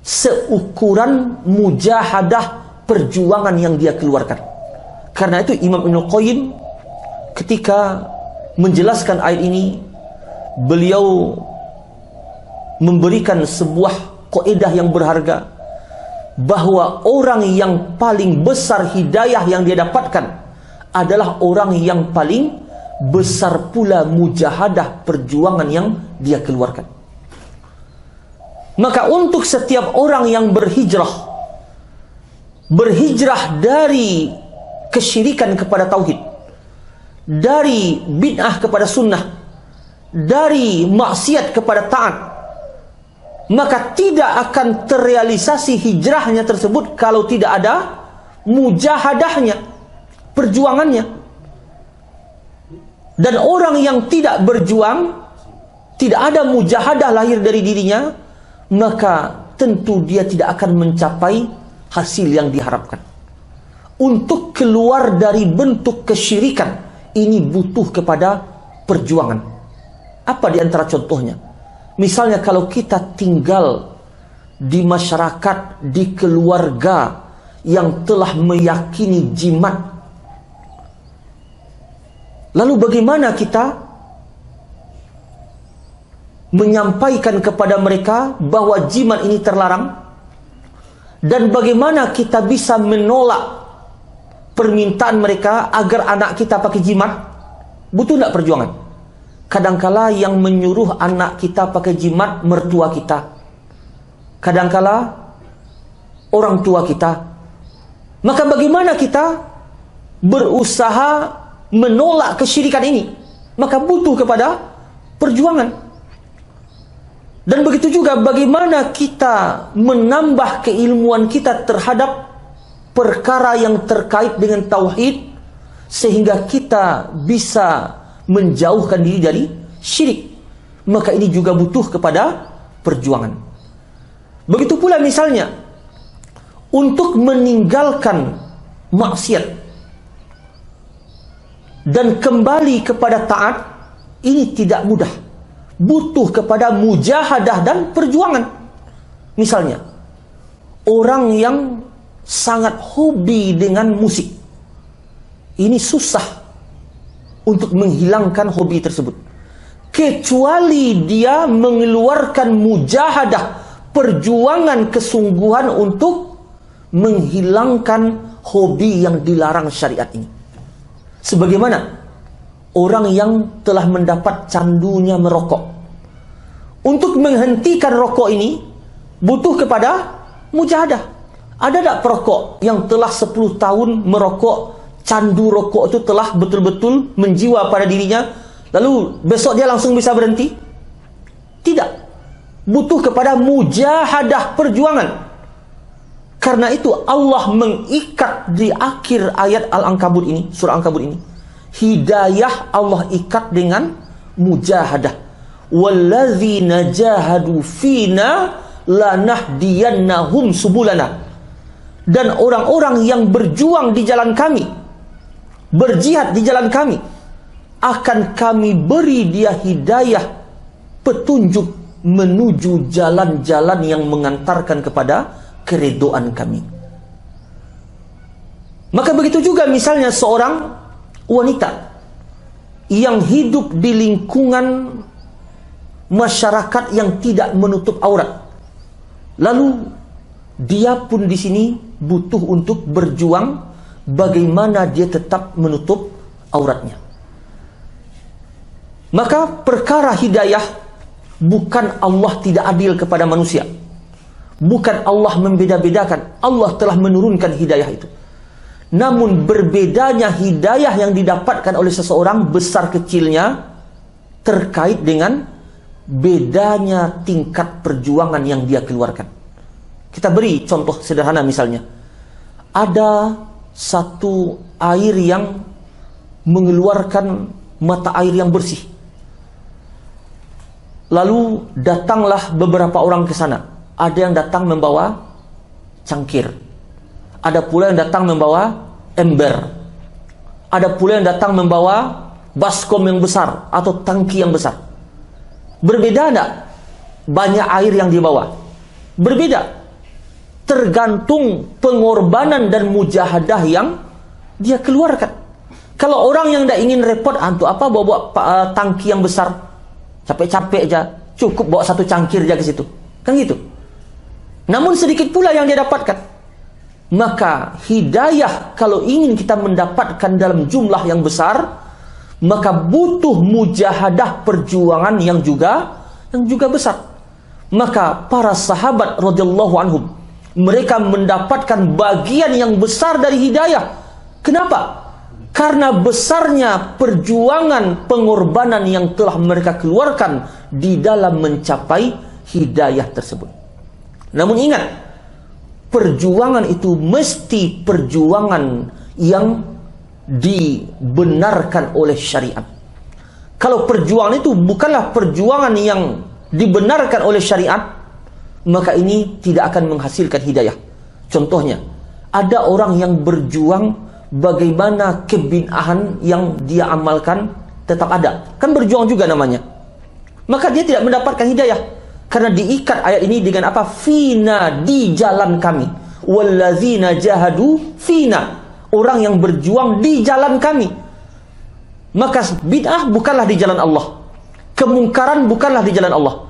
seukuran mujahadah, perjuangan yang dia keluarkan. Karena itu Imam Ibnul Qayyim ketika menjelaskan ayat ini, beliau memberikan sebuah kaidah yang berharga, bahwa orang yang paling besar hidayah yang dia dapatkan adalah orang yang paling besar pula mujahadah, perjuangan yang dia keluarkan. Maka untuk setiap orang yang berhijrah dari kesyirikan kepada tauhid, dari bid'ah kepada sunnah, dari maksiat kepada taat, maka tidak akan terrealisasi hijrahnya tersebut kalau tidak ada mujahadahnya, perjuangannya. Dan orang yang tidak berjuang, tidak ada mujahadah lahir dari dirinya, maka tentu dia tidak akan mencapai hasil yang diharapkan. Untuk keluar dari bentuk kesyirikan, ini butuh kepada perjuangan. Apa di antara contohnya? Misalnya kalau kita tinggal di masyarakat, di keluarga yang telah meyakini jimat, lalu bagaimana kita menyampaikan kepada mereka bahwa jimat ini terlarang? Dan bagaimana kita bisa menolak permintaan mereka agar anak kita pakai jimat? Butuh tidak perjuangan? Kadangkala yang menyuruh anak kita pakai jimat mertua kita, kadangkala orang tua kita. Maka bagaimana kita berusaha menolak kesyirikan ini? Maka butuh kepada perjuangan. Dan begitu juga bagaimana kita menambah keilmuan kita terhadap perkara yang terkait dengan tauhid, sehingga kita bisa menjauhkan diri dari syirik. Maka ini juga butuh kepada perjuangan. Begitu pula misalnya untuk meninggalkan maksiat dan kembali kepada taat, ini tidak mudah. Butuh kepada mujahadah dan perjuangan. Misalnya orang yang sangat hobi dengan musik, ini susah untuk menghilangkan hobi tersebut, kecuali dia mengeluarkan mujahadah, perjuangan, kesungguhan untuk menghilangkan hobi yang dilarang syariat ini. Sebagaimana orang yang telah mendapat candunya merokok, untuk menghentikan rokok ini butuh kepada mujahadah. Ada tak perokok yang telah 10 tahun merokok, candu rokok itu telah betul-betul menjiwa pada dirinya, lalu besok dia langsung bisa berhenti? Tidak. Butuh kepada mujahadah, perjuangan. Karena itu Allah mengikat di akhir ayat Al-Ankabut ini, surah Al-Ankabut ini, hidayah Allah ikat dengan mujahadah. Walladzina jahadu fina lanahdiyannahum subulana. Dan orang-orang yang berjuang di jalan kami, berjihad di jalan kami, akan kami beri dia hidayah, petunjuk menuju jalan-jalan yang mengantarkan kepada keridhaan kami. Maka begitu juga misalnya seorang wanita yang hidup di lingkungan masyarakat yang tidak menutup aurat, lalu dia pun di sini butuh untuk berjuang bagaimana dia tetap menutup auratnya. Maka perkara hidayah bukan Allah tidak adil kepada manusia, bukan Allah membeda-bedakan, Allah telah menurunkan hidayah itu. Namun berbedanya hidayah yang didapatkan oleh seseorang besar kecilnya terkait dengan bedanya tingkat perjuangan yang dia keluarkan. Kita beri contoh sederhana misalnya. Ada satu air yang mengeluarkan mata air yang bersih. Lalu datanglah beberapa orang ke sana. Ada yang datang membawa cangkir. Ada pula yang datang membawa ember. Ada pula yang datang membawa baskom yang besar atau tangki yang besar. Berbeda enggak banyak air yang dibawa? Berbeda. Tergantung pengorbanan dan mujahadah yang dia keluarkan. Kalau orang yang tidak ingin repot, untuk apa bawa tangki yang besar? Capek-capek aja, cukup bawa satu cangkir aja ke situ. Kan gitu. Namun sedikit pula yang dia dapatkan. Maka hidayah kalau ingin kita mendapatkan dalam jumlah yang besar, maka butuh mujahadah perjuangan yang juga besar. Maka para sahabat radhiyallahu anhum, mereka mendapatkan bagian yang besar dari hidayah. Kenapa? Karena besarnya perjuangan pengorbanan yang telah mereka keluarkan di dalam mencapai hidayah tersebut. Namun ingat, perjuangan itu mesti perjuangan yang dibenarkan oleh syariat. Kalau perjuangan itu bukanlah perjuangan yang dibenarkan oleh syariat, maka ini tidak akan menghasilkan hidayah. Contohnya, ada orang yang berjuang bagaimana kebid'ahan yang dia amalkan tetap ada. Kan berjuang juga namanya. Maka dia tidak mendapatkan hidayah. Karena diikat ayat ini dengan apa? Fina, di jalan kami. Walladzina jahadu fina. Orang yang berjuang di jalan kami. Maka bid'ah bukanlah di jalan Allah. Kemungkaran bukanlah di jalan Allah.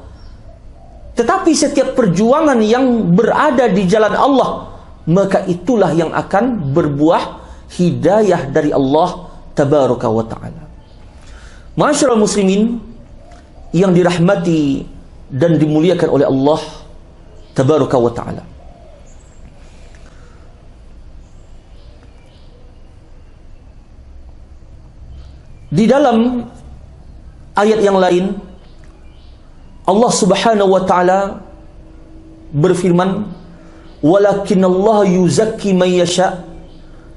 Tetapi setiap perjuangan yang berada di jalan Allah, maka itulah yang akan berbuah hidayah dari Allah tabaraka wa ta'ala. Ma'asyiral muslimin yang dirahmati dan dimuliakan oleh Allah tabaraka wa ta'ala. Di dalam ayat yang lain Allah subhanahu wa ta'ala berfirman, walakinallahu yuzakki man yasha',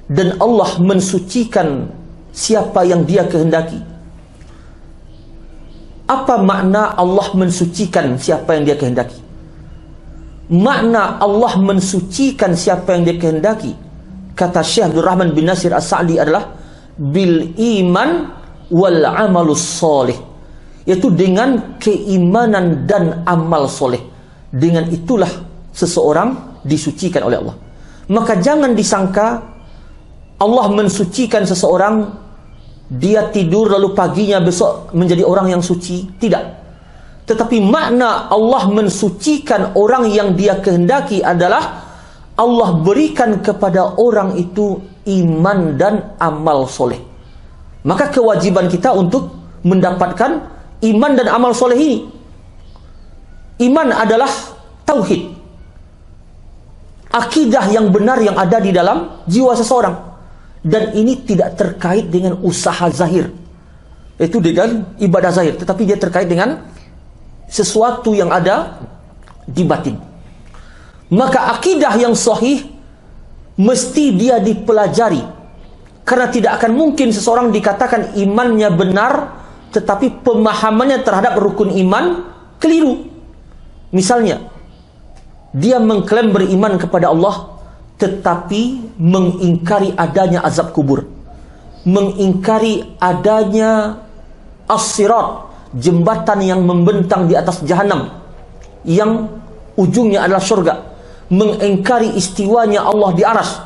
dan Allah mensucikan siapa yang dia kehendaki. Apa makna Allah mensucikan siapa yang dia kehendaki? Makna Allah mensucikan siapa yang dia kehendaki, kata Syekh Abdul Rahman bin Nasir As-Sa'di adalah bil iman wal amalus soleh, yaitu dengan keimanan dan amal soleh. Dengan itulah seseorang disucikan oleh Allah. Maka jangan disangka Allah mensucikan seseorang, dia tidur lalu paginya besok menjadi orang yang suci. Tidak. Tetapi makna Allah mensucikan orang yang dia kehendaki adalah Allah berikan kepada orang itu iman dan amal soleh. Maka kewajiban kita untuk mendapatkan iman dan amal soleh ini. Iman adalah tauhid, akidah yang benar yang ada di dalam jiwa seseorang. Dan ini tidak terkait dengan usaha zahir, itu dengan ibadah zahir, tetapi dia terkait dengan sesuatu yang ada di batin. Maka akidah yang sahih mesti dia dipelajari. Karena tidak akan mungkin seseorang dikatakan imannya benar tetapi pemahamannya terhadap rukun iman keliru. Misalnya, dia mengklaim beriman kepada Allah tetapi mengingkari adanya azab kubur, mengingkari adanya as-sirat, jembatan yang membentang di atas jahanam yang ujungnya adalah surga, mengingkari istiwanya Allah di aras.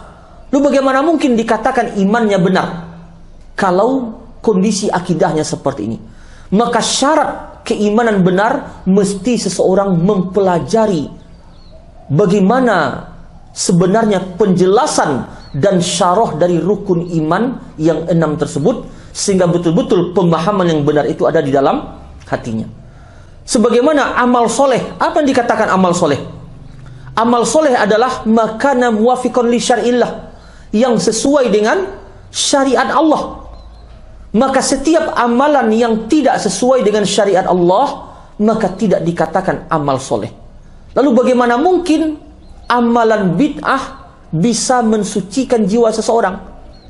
Lalu bagaimana mungkin dikatakan imannya benar kalau kondisi akidahnya seperti ini? Maka syarat keimanan benar mesti seseorang mempelajari bagaimana sebenarnya penjelasan dan syarah dari rukun iman yang 6 tersebut, sehingga betul-betul pemahaman yang benar itu ada di dalam hatinya. Sebagaimana amal soleh, apa yang dikatakan amal soleh? Amal soleh adalah makana muwafiqan li syar'illah, yang sesuai dengan syariat Allah. Maka setiap amalan yang tidak sesuai dengan syariat Allah, maka tidak dikatakan amal soleh. Lalu bagaimana mungkin amalan bid'ah bisa mensucikan jiwa seseorang?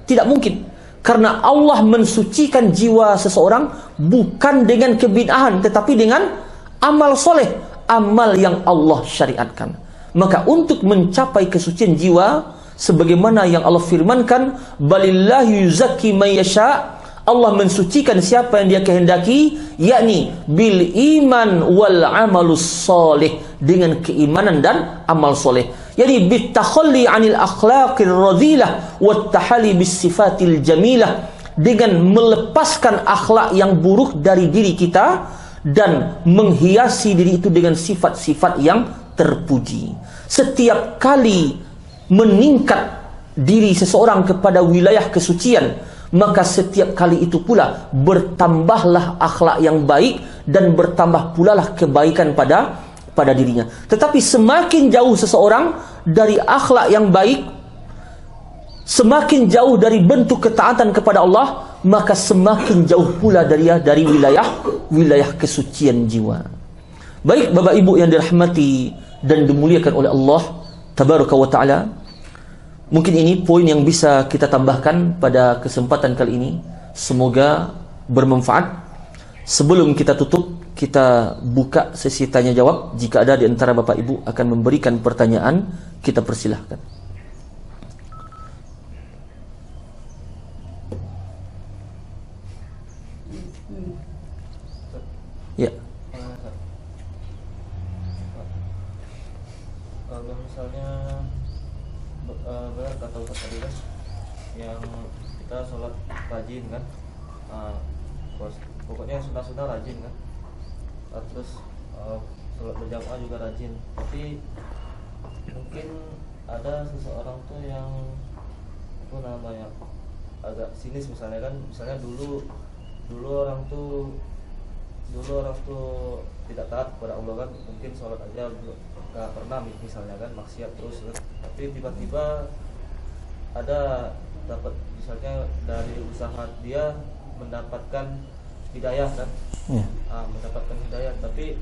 Tidak mungkin. Karena Allah mensucikan jiwa seseorang bukan dengan kebid'ahan, tetapi dengan amal soleh, amal yang Allah syariatkan. Maka untuk mencapai kesucian jiwa, sebagaimana yang Allah firmankan, balillahu yuzakki man yasha', Allah mensucikan siapa yang dia kehendaki, yakni bil iman wal amalus soleh, dengan keimanan dan amal soleh. Yani bit takhalli anil akhlaqir radhilah wat tahalli bis sifatil jamilah, dengan melepaskan akhlak yang buruk dari diri kita dan menghiasi diri itu dengan sifat-sifat yang terpuji. Setiap kali meningkat diri seseorang kepada wilayah kesucian, maka setiap kali itu pula bertambahlah akhlak yang baik dan bertambah pula lah kebaikan pada dirinya. Tetapi semakin jauh seseorang dari akhlak yang baik, semakin jauh dari bentuk ketaatan kepada Allah, maka semakin jauh pula dari wilayah kesucian jiwa. Baik Bapak Ibu yang dirahmati dan dimuliakan oleh Allah Tabaraka wa Ta'ala, mungkin ini poin yang bisa kita tambahkan pada kesempatan kali ini. Semoga bermanfaat. Sebelum kita tutup, kita buka sesi tanya jawab. Jika ada di antara Bapak Ibu akan memberikan pertanyaan, kita persilahkan. Ya. Kalau misalnya benar kata Ustaz tadi kan, yang kita sholat rajin kan, pokoknya sunnah rajin kan, terus sholat berjamaah juga rajin. Tapi mungkin ada seseorang tuh yang itu namanya agak sinis misalnya kan, misalnya dulu orang tuh tidak taat kepada Allah kan, mungkin sholat aja nggak pernah misalnya kan, maksiat terus kan. Tapi tiba-tiba ada dapat misalnya dari usaha dia mendapatkan hidayah kan, mendapatkan hidayah, tapi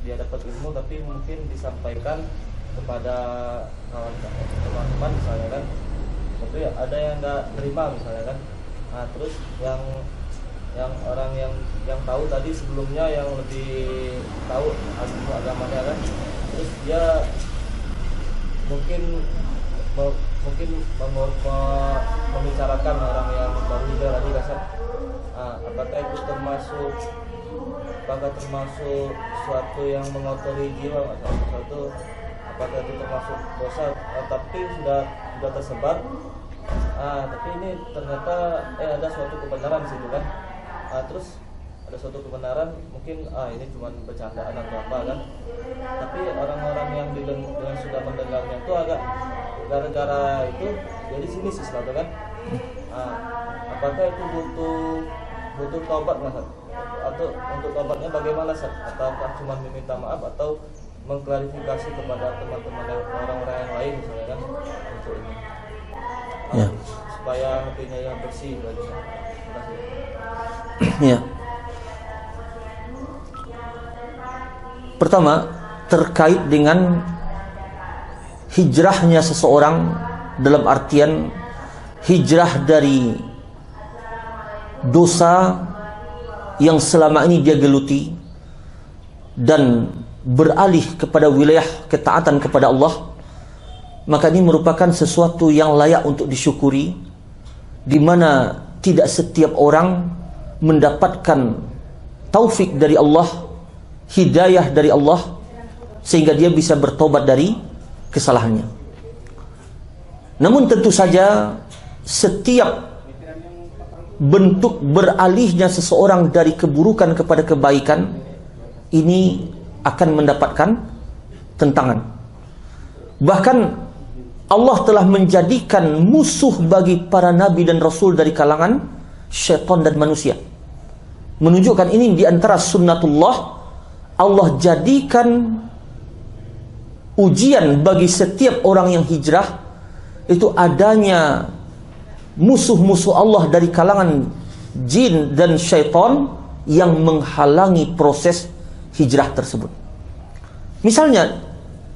dia dapat ilmu tapi mungkin disampaikan kepada teman-teman misalnya kan, tapi ada yang nggak terima misalnya kan. Terus yang orang yang tahu tadi sebelumnya, yang lebih tahu agamanya kan, terus dia mungkin membicarakan orang yang baru hijrah tadi kasar, apakah itu termasuk suatu yang mengotori jiwa atau sesuatu, apakah itu termasuk dosa? Tapi sudah tersebar, tapi ini ternyata ada suatu kebenaran di situ kan. Terus ada suatu kebenaran, mungkin ini cuma bercandaan atau apa kan, tapi orang-orang yang sudah mendengarnya itu agak gara-gara itu jadi sinis istilahnya kan. Apakah itu butuh taubat mas? Atau untuk taubatnya bagaimana Sat? Ataukah cuma meminta maaf atau mengklarifikasi kepada teman-teman orang-orang yang lain misalnya kan, untuk ini supaya hatinya yang bersih lagi. Terima kasih. Ya. Pertama, terkait dengan hijrahnya seseorang dalam artian hijrah dari dosa yang selama ini dia geluti dan beralih kepada wilayah ketaatan kepada Allah, maka ini merupakan sesuatu yang layak untuk disyukuri, di mana tidak setiap orang mendapatkan taufik dari Allah, hidayah dari Allah, sehingga dia bisa bertobat dari kesalahannya. Namun tentu saja setiap bentuk beralihnya seseorang dari keburukan kepada kebaikan ini akan mendapatkan tentangan. Bahkan Allah telah menjadikan musuh bagi para nabi dan rasul dari kalangan syaitan dan manusia. Menunjukkan ini di antara sunnatullah, Allah jadikan ujian bagi setiap orang yang hijrah itu adanya musuh-musuh Allah dari kalangan jin dan syaitan yang menghalangi proses hijrah tersebut. Misalnya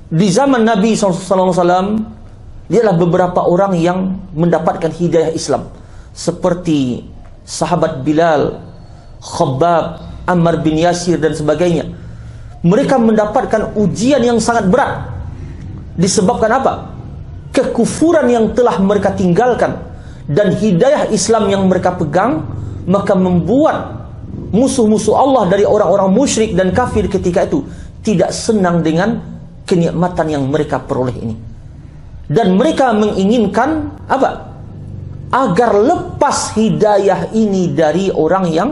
di zaman Nabi SAW, dialah beberapa orang yang mendapatkan hidayah Islam, seperti sahabat Bilal, Khabbab, Ammar bin Yasir dan sebagainya. Mereka mendapatkan ujian yang sangat berat. Disebabkan apa? Kekufuran yang telah mereka tinggalkan dan hidayah Islam yang mereka pegang, maka membuat musuh-musuh Allah dari orang-orang musyrik dan kafir ketika itu tidak senang dengan kenikmatan yang mereka peroleh ini. Dan mereka menginginkan apa? Agar lepas hidayah ini dari orang yang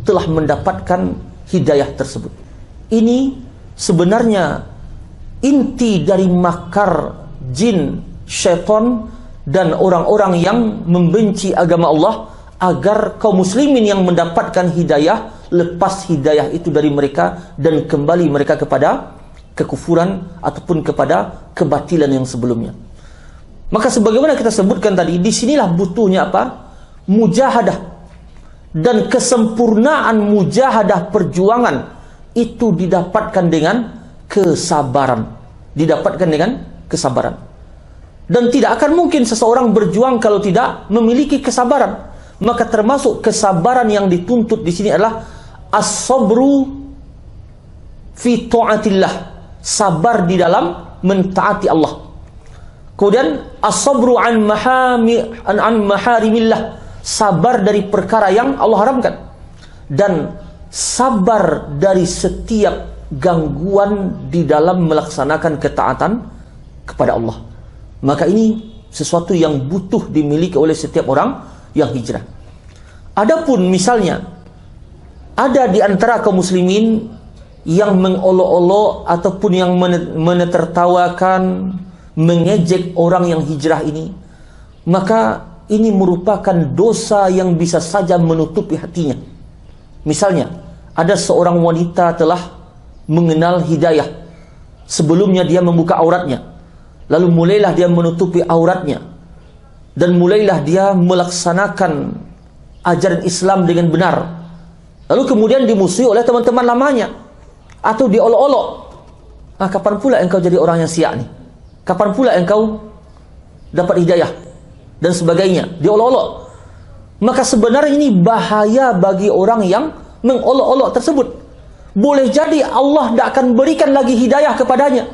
telah mendapatkan hidayah tersebut. Ini sebenarnya inti dari makar jin, syaitan dan orang-orang yang membenci agama Allah, agar kaum muslimin yang mendapatkan hidayah lepas hidayah itu dari mereka dan kembali mereka kepada kekufuran ataupun kepada kebatilan yang sebelumnya. Maka sebagaimana kita sebutkan tadi, disinilah butuhnya apa? Mujahadah. Dan kesempurnaan mujahadah perjuangan itu didapatkan dengan kesabaran. Didapatkan dengan kesabaran. Dan tidak akan mungkin seseorang berjuang kalau tidak memiliki kesabaran. Maka termasuk kesabaran yang dituntut di sini adalah as-sabru fi ta'atillah, sabar di dalam mentaati Allah. Kemudian as-sabru an maharimillah, sabar dari perkara yang Allah haramkan, dan sabar dari setiap gangguan di dalam melaksanakan ketaatan kepada Allah. Maka ini sesuatu yang butuh dimiliki oleh setiap orang yang hijrah. Adapun misalnya ada di antara kaum muslimin yang mengolok-olok ataupun yang menertawakan, mengejek orang yang hijrah ini, maka ini merupakan dosa yang bisa saja menutupi hatinya. Misalnya ada seorang wanita telah mengenal hidayah, sebelumnya dia membuka auratnya, lalu mulailah dia menutupi auratnya, dan mulailah dia melaksanakan ajaran Islam dengan benar, lalu kemudian dimusuhi oleh teman-teman lamanya atau diolok-olok. Kapan pula engkau jadi orang yang siak nih? Kapan pula engkau dapat hidayah? Dan sebagainya, diolok-olok. Maka sebenarnya ini bahaya bagi orang yang mengolok-olok tersebut. Boleh jadi Allah tidak akan berikan lagi hidayah kepadanya.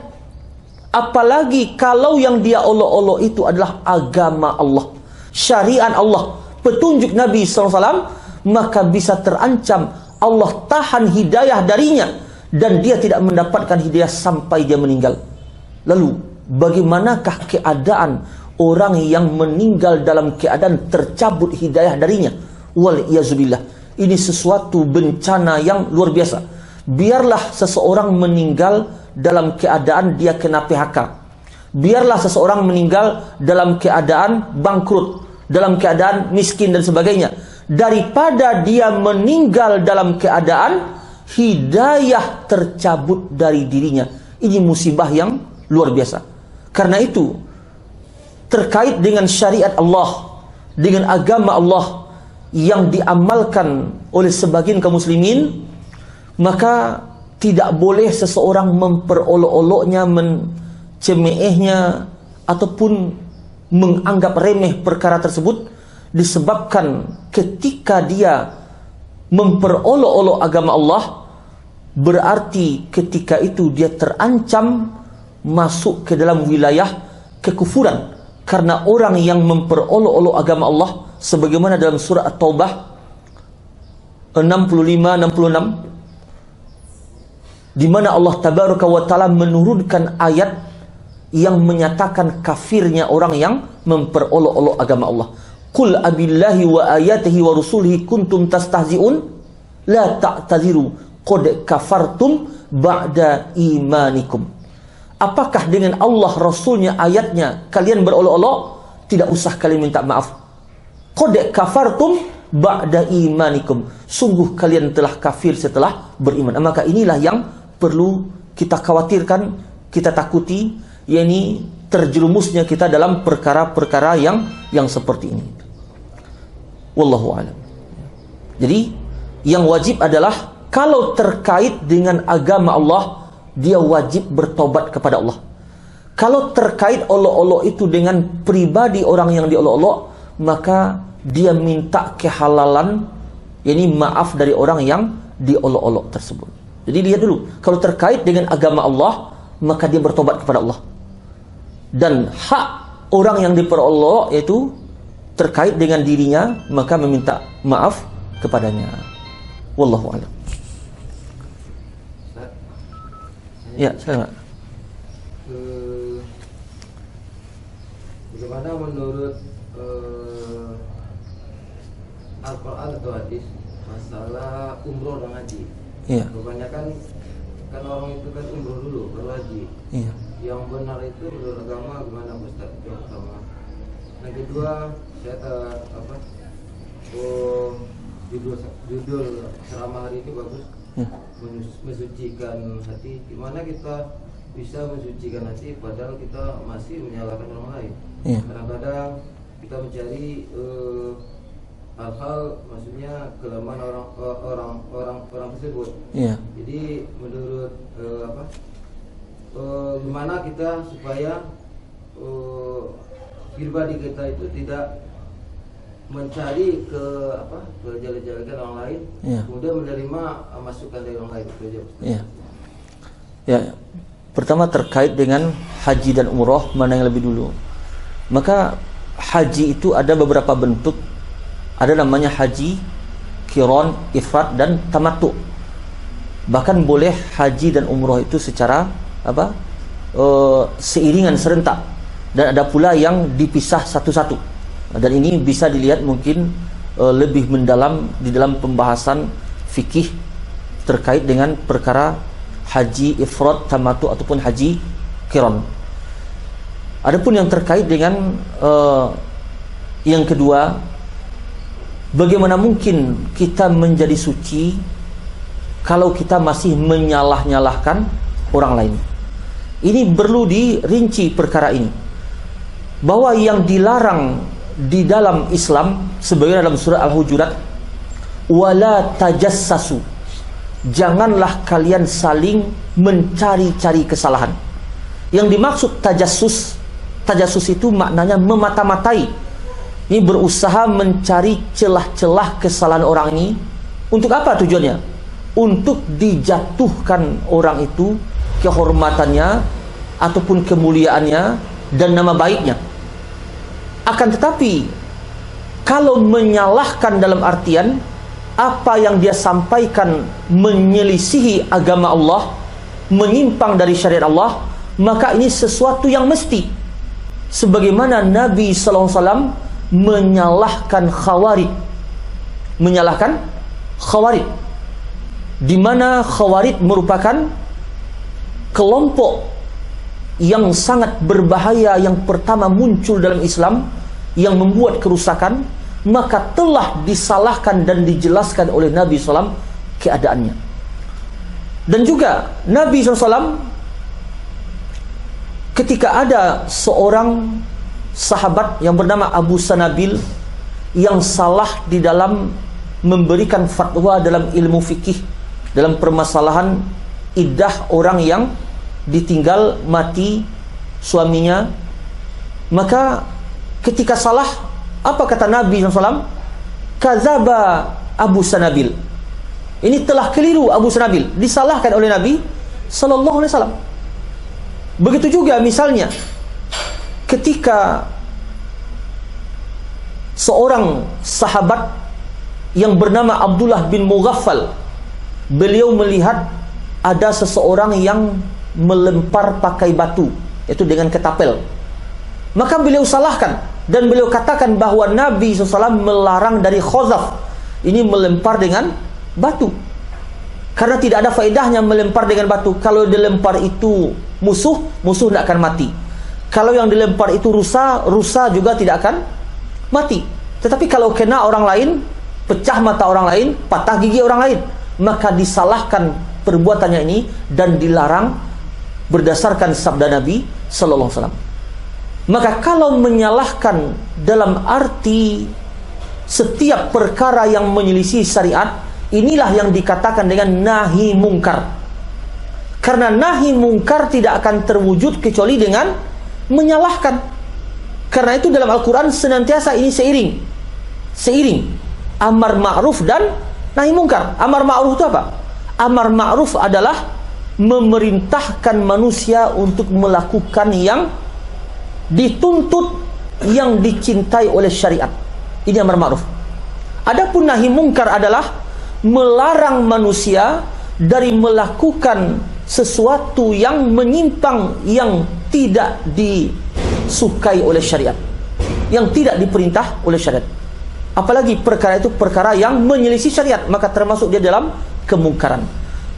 Apalagi kalau yang dia olok-olok itu adalah agama Allah, syariat Allah, petunjuk Nabi SAW, maka bisa terancam Allah tahan hidayah darinya dan dia tidak mendapatkan hidayah sampai dia meninggal. Lalu bagaimanakah keadaan orang yang meninggal dalam keadaan tercabut hidayah darinya? Wal-iyazubillah. Ini sesuatu bencana yang luar biasa. Biarlah seseorang meninggal dalam keadaan dia kena PHK. Biarlah seseorang meninggal dalam keadaan bangkrut, dalam keadaan miskin dan sebagainya, daripada dia meninggal dalam keadaan hidayah tercabut dari dirinya. Ini musibah yang luar biasa. Karena itu, terkait dengan syariat Allah, dengan agama Allah yang diamalkan oleh sebagian kaum muslimin, maka tidak boleh seseorang memperolok-oloknya, cemeehnya ataupun menganggap remeh perkara tersebut disebabkan ketika dia memperolok-olok agama Allah, berarti ketika itu dia terancam masuk ke dalam wilayah kekufuran. Karena orang yang memperolok-olok agama Allah, sebagaimana dalam surah At-Taubah 65-66, di mana Allah Tabaraka wa Ta'ala menurunkan ayat yang menyatakan kafirnya orang yang memperolok-olok agama Allah. Qul abillahi wa ayatihi wa rusulihi kuntum tastahzi'un la ta'tadziru qad kafartum ba'da imanikum. Apakah dengan Allah, Rasulnya, ayatnya kalian berolok-olok? Tidak usah kalian minta maaf. Qad kafartum ba'da imanikum. Sungguh kalian telah kafir setelah beriman. Maka inilah yang perlu kita khawatirkan, kita takuti, yakni terjerumusnya kita dalam perkara-perkara yang seperti ini. Wallahu a'lam. Jadi yang wajib adalah kalau terkait dengan agama Allah, dia wajib bertobat kepada Allah. Kalau terkait olok-olok itu dengan pribadi orang yang diolok-olok, maka dia minta kehalalan, yakni maaf dari orang yang diolok-olok tersebut. Jadi lihat dulu, kalau terkait dengan agama Allah, maka dia bertobat kepada Allah. Dan hak orang yang diperolok yaitu terkait dengan dirinya, maka meminta maaf kepadanya. Wallahu a'lam. Ya, silakan. Bagaimana menurut Al-Quran atau hadis masalah umroh dan haji? Iya. Kebanyakan kan orang itu kan umroh dulu baru haji. Iya. Yang benar itu menurut agama gimana Ustaz? Yang pertama. Yang kedua, saya judul ceramah hari ini bagus. Ya. Mensucikan hati. Gimana kita bisa mensucikan hati padahal kita masih menyalahkan orang lain? Ya. Kadang-kadang kita mencari hal-hal, maksudnya kelemahan orang tersebut. Ya. Jadi menurut gimana kita supaya pribadi kita itu tidak mencari ke jelek-jelekan orang lain, ya. kemudian menerima masukan dari orang lain. Itu aja. Ya. Ya. Pertama terkait dengan haji dan umroh, mana yang lebih dulu? Maka haji itu ada beberapa bentuk. Ada namanya haji qiran, ifrad, dan tamattu. Bahkan boleh haji dan umroh itu secara seiringan serentak, dan ada pula yang dipisah satu-satu. Dan ini bisa dilihat mungkin lebih mendalam di dalam pembahasan fikih terkait dengan perkara haji ifrad, tamattu ataupun haji qiran. Adapun yang terkait dengan yang kedua, bagaimana mungkin kita menjadi suci kalau kita masih menyalah-nyalahkan orang lain? Ini perlu dirinci perkara ini, bahwa yang dilarang di dalam Islam sebagaimana dalam surah Al-Hujurat, wala tajassasu, janganlah kalian saling mencari-cari kesalahan. Yang dimaksud tajassus itu maknanya memata-matai. Ini berusaha mencari celah-celah kesalahan orang ini. Untuk apa tujuannya? Untuk dijatuhkan orang itu kehormatannya ataupun kemuliaannya dan nama baiknya. Akan tetapi kalau menyalahkan dalam artian apa yang dia sampaikan menyelisihi agama Allah, menyimpang dari syariat Allah, maka ini sesuatu yang mesti. Sebagaimana Nabi SAW menyalahkan Khawarij, di mana Khawarij merupakan kelompok yang sangat berbahaya yang pertama muncul dalam Islam, yang membuat kerusakan, maka telah disalahkan dan dijelaskan oleh Nabi SAW keadaannya. Dan juga Nabi SAW ketika ada seorang sahabat yang bernama Abu Sanabil yang salah di dalam memberikan fatwa dalam ilmu fikih dalam permasalahan iddah orang yang ditinggal mati suaminya, maka ketika salah, apa kata Nabi SAW? Kadzaba Abu Sanabil. Ini telah keliru Abu Sanabil, disalahkan oleh Nabi sallallahu alaihi wasallam. Begitu juga misalnya ketika seorang sahabat yang bernama Abdullah bin Mughaffal, beliau melihat ada seseorang yang melempar pakai batu, itu dengan ketapel. Maka beliau salahkan dan beliau katakan bahwa Nabi SAW melarang dari khazaf, ini melempar dengan batu, karena tidak ada faedahnya melempar dengan batu. Kalau dilempar itu musuh tidak akan mati. Kalau yang dilempar itu rusa juga tidak akan mati. Tetapi kalau kena orang lain, pecah mata orang lain, patah gigi orang lain, maka disalahkan perbuatannya ini dan dilarang berdasarkan sabda Nabi sallallahu alaihi wasallam. Maka kalau menyalahkan dalam arti setiap perkara yang menyelisih syariat, inilah yang dikatakan dengan nahi mungkar. Karena nahi mungkar tidak akan terwujud kecuali dengan menyalahkan. Karena itu dalam Al-Quran senantiasa ini seiring amar ma'ruf dan nahi mungkar. Amar ma'ruf itu apa? Amar ma'ruf adalah memerintahkan manusia untuk melakukan yang dituntut, yang dicintai oleh syariat. Ini amar ma'ruf. Adapun nahi mungkar adalah melarang manusia dari melakukan sesuatu yang menyimpang, yang tidak disukai oleh syariat, yang tidak diperintah oleh syariat. Apalagi perkara itu perkara yang menyelisih syariat, maka termasuk dia dalam kemungkaran.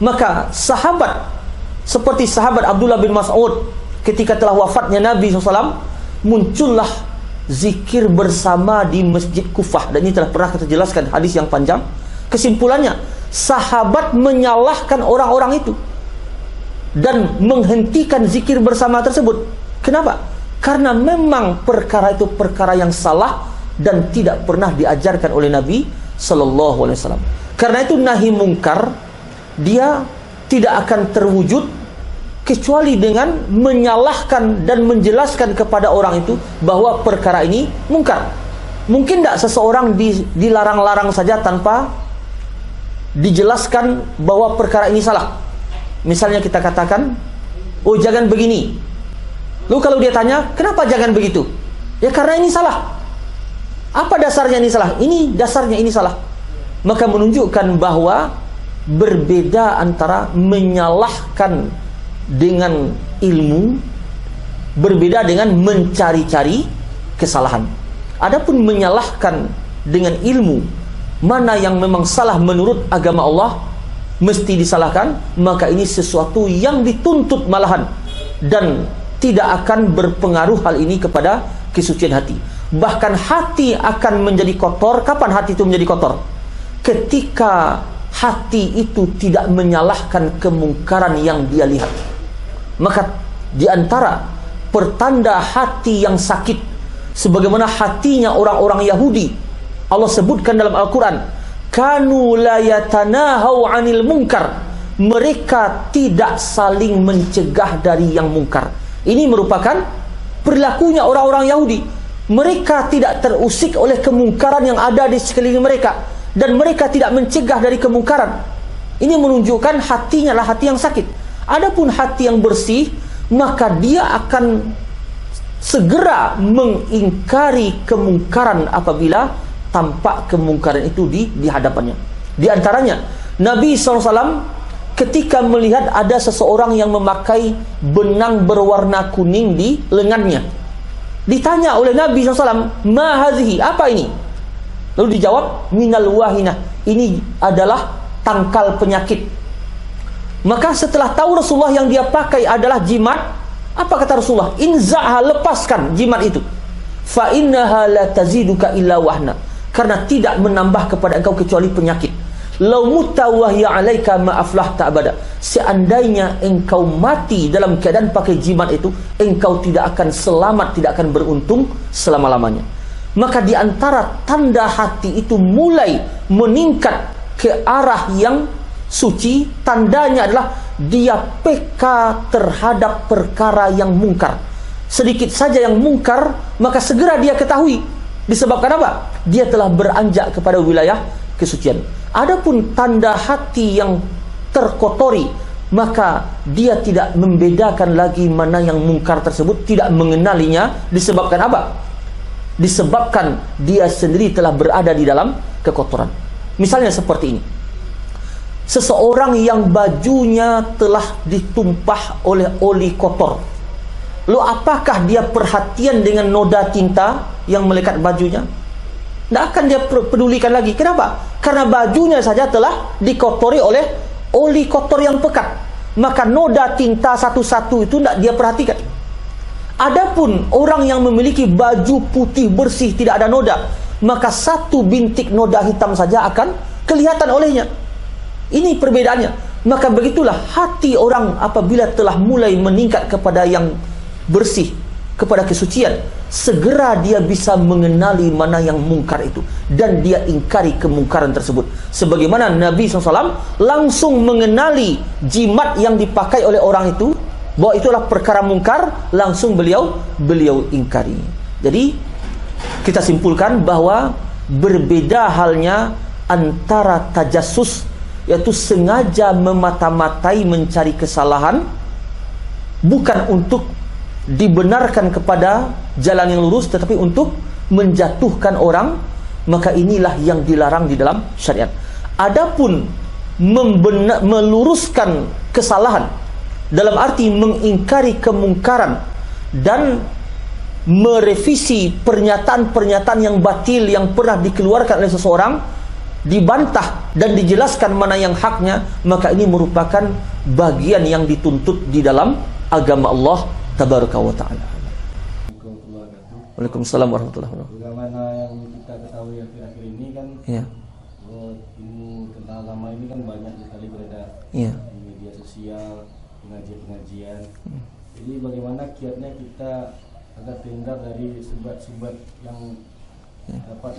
Maka sahabat seperti sahabat Abdullah bin Mas'ud, ketika telah wafatnya Nabi SAW, muncullah zikir bersama di Masjid Kufah, dan ini telah pernah kita jelaskan hadis yang panjang. Kesimpulannya, sahabat menyalahkan orang-orang itu dan menghentikan zikir bersama tersebut. Kenapa? Karena memang perkara itu perkara yang salah dan tidak pernah diajarkan oleh Nabi sallallahu alaihi wasallam. Karena itu nahi mungkar dia tidak akan terwujud kecuali dengan menyalahkan dan menjelaskan kepada orang itu bahwa perkara ini mungkar. Mungkin tidak seseorang dilarang-larang saja tanpa dijelaskan bahwa perkara ini salah. Misalnya kita katakan, oh jangan begini. Lalu kalau dia tanya, kenapa jangan begitu? Ya karena ini salah. Apa dasarnya ini salah? Ini dasarnya ini salah. Maka menunjukkan bahwa berbeda antara menyalahkan dengan ilmu, berbeda dengan mencari-cari kesalahan. Adapun menyalahkan dengan ilmu, mana yang memang salah menurut agama Allah mesti disalahkan, maka ini sesuatu yang dituntut malahan, dan tidak akan berpengaruh hal ini kepada kesucian hati. Bahkan hati akan menjadi kotor. Kapan hati itu menjadi kotor? Ketika hati itu tidak menyalahkan kemungkaran yang dia lihat. Maka di antara pertanda hati yang sakit, sebagaimana hatinya orang-orang Yahudi, Allah sebutkan dalam Al-Quran, kanu la yatanahau 'anil munkar, mereka tidak saling mencegah dari yang mungkar. Ini merupakan perilakunya orang-orang Yahudi. Mereka tidak terusik oleh kemungkaran yang ada di sekeliling mereka, dan mereka tidak mencegah dari kemungkaran. Ini menunjukkan hatinya lah hati yang sakit. Adapun hati yang bersih, maka dia akan segera mengingkari kemungkaran apabila tampak kemungkaran itu di hadapannya. Di antaranya Nabi SAW ketika melihat ada seseorang yang memakai benang berwarna kuning di lengannya, ditanya oleh Nabi SAW, ma hazihi, apa ini? Lalu dijawab, minal wahinah, ini adalah tangkal penyakit. Maka setelah tahu Rasulullah yang dia pakai adalah jimat, apa kata Rasulullah? Inza'ha, lepaskan jimat itu. Fa innaha la taziduka illa wahna, karena tidak menambah kepada engkau kecuali penyakit. Lau mutta wa hiya 'alaika ma aflahta abada, seandainya engkau mati dalam keadaan pakai jimat itu, engkau tidak akan selamat, tidak akan beruntung selama-lamanya. Maka di antara tanda hati itu mulai meningkat ke arah yang suci, tandanya adalah dia peka terhadap perkara yang mungkar. sedikit saja yang mungkar, maka segera dia ketahui. Disebabkan apa? Dia telah beranjak kepada wilayah kesucian. Adapun tanda hati yang terkotori, maka dia tidak membedakan lagi mana yang mungkar tersebut, tidak mengenalinya. Disebabkan apa? Disebabkan dia sendiri telah berada di dalam kekotoran. Misalnya seperti ini. Seseorang yang bajunya telah ditumpah oleh oli kotor. Lalu apakah dia perhatian dengan noda tinta yang melekat bajunya? Tidak akan dia pedulikan lagi. Kenapa? Karena bajunya saja telah dikotori oleh oli kotor yang pekat. Maka noda tinta satu-satu itu tidak dia perhatikan. Adapun orang yang memiliki baju putih bersih tidak ada noda, maka satu bintik noda hitam saja akan kelihatan olehnya. Ini perbedaannya. Maka begitulah hati orang apabila telah mulai meningkat kepada yang bersih, kepada kesucian, segera dia bisa mengenali mana yang mungkar itu, dan dia ingkari kemungkaran tersebut. Sebagaimana Nabi SAW langsung mengenali jimat yang dipakai oleh orang itu, bahwa itulah perkara mungkar, langsung beliau ingkari. Jadi kita simpulkan bahwa berbeda halnya antara tajassus, yaitu sengaja memata-matai mencari kesalahan, bukan untuk dibenarkan kepada jalan yang lurus, tetapi untuk menjatuhkan orang, maka inilah yang dilarang di dalam syariat. Adapun meluruskan kesalahan dalam arti mengingkari kemungkaran dan merevisi pernyataan-pernyataan yang batil yang pernah dikeluarkan oleh seseorang, dibantah dan dijelaskan mana yang haknya, maka ini merupakan bagian yang dituntut di dalam agama Allah Tabaraka wa ta'ala. Waalaikumsalam warahmatullahi wabarakatuh. Bagaimana yang kita ketahui akhir-akhir ini kan, Ya. ilmu tentang agama ini kan banyak sekali beredar Ya. di media sosial, pengajian-pengajian. Jadi bagaimana kiatnya kita agar terhindar dari sumber-sumber yang dapat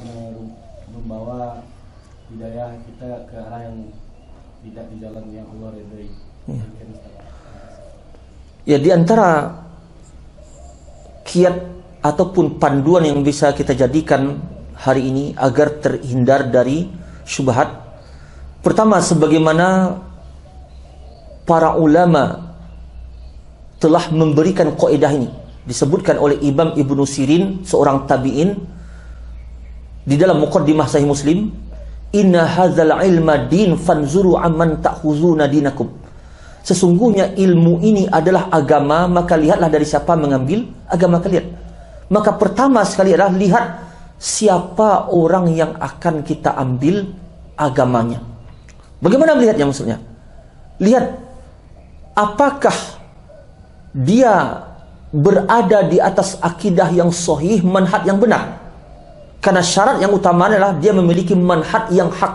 membawa hidayah kita ke arah yang tidak di jalan yang Allah ridhoi. Ya, di antara kiat ataupun panduan yang bisa kita jadikan hari ini agar terhindar dari syubhat, pertama, sebagaimana para ulama telah memberikan kaidah ini, disebutkan oleh Imam Ibnu Sirin, seorang tabi'in, di dalam muqaddimah Sahih Muslim, inna hadzal ilma din fanzuru amman ta'khuzuna dinakum. Sesungguhnya ilmu ini adalah agama, maka lihatlah dari siapa mengambil agama kalian. Maka pertama sekali adalah lihat siapa orang yang akan kita ambil agamanya. Bagaimana melihatnya maksudnya? Lihat apakah dia berada di atas akidah yang sahih, manhaj yang benar. Karena syarat yang utama adalah dia memiliki manhaj yang hak,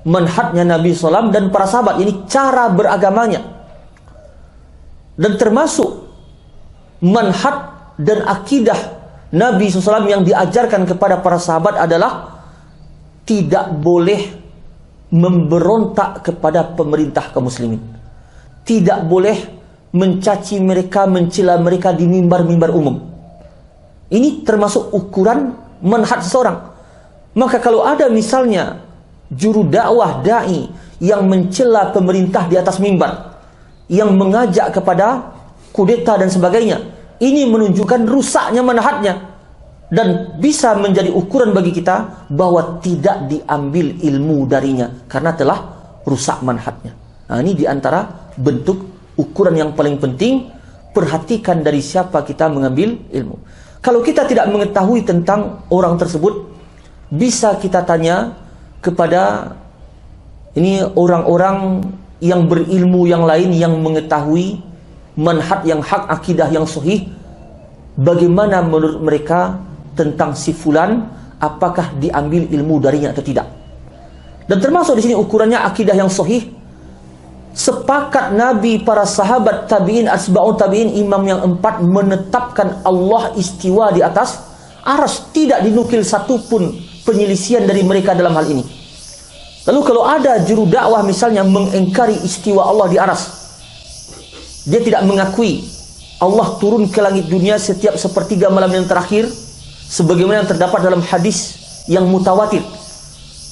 manhajnya Nabi SAW dan para sahabat. Ini cara beragamanya. Dan termasuk manhaj dan akidah Nabi SAW yang diajarkan kepada para sahabat adalah tidak boleh memberontak kepada pemerintah kaum muslimin, tidak boleh mencaci mereka, mencela mereka di mimbar-mimbar umum. Ini termasuk ukuran manhaj seseorang. Maka kalau ada misalnya juru dakwah, dai yang mencela pemerintah di atas mimbar, yang mengajak kepada kudeta dan sebagainya, ini menunjukkan rusaknya manhajnya, dan bisa menjadi ukuran bagi kita bahwa tidak diambil ilmu darinya karena telah rusak manhajnya. Nah, ini diantara bentuk ukuran yang paling penting. Perhatikan dari siapa kita mengambil ilmu. Kalau kita tidak mengetahui tentang orang tersebut, bisa kita tanya kepada ini orang-orang yang berilmu yang lain yang mengetahui manhaj yang hak, akidah yang sahih, bagaimana menurut mereka tentang si fulan, apakah diambil ilmu darinya atau tidak. Dan termasuk di sini ukurannya akidah yang sahih. Sepakat Nabi, para sahabat, tabi'in, asba'un tabi'in, imam yang 4 menetapkan Allah istiwa di atas arsy. Tidak dinukil satupun penyelisihan dari mereka dalam hal ini. Lalu kalau ada juru dakwah misalnya mengingkari istiwa Allah di arsy, dia tidak mengakui Allah turun ke langit dunia setiap sepertiga malam yang terakhir, sebagaimana yang terdapat dalam hadis yang mutawatir.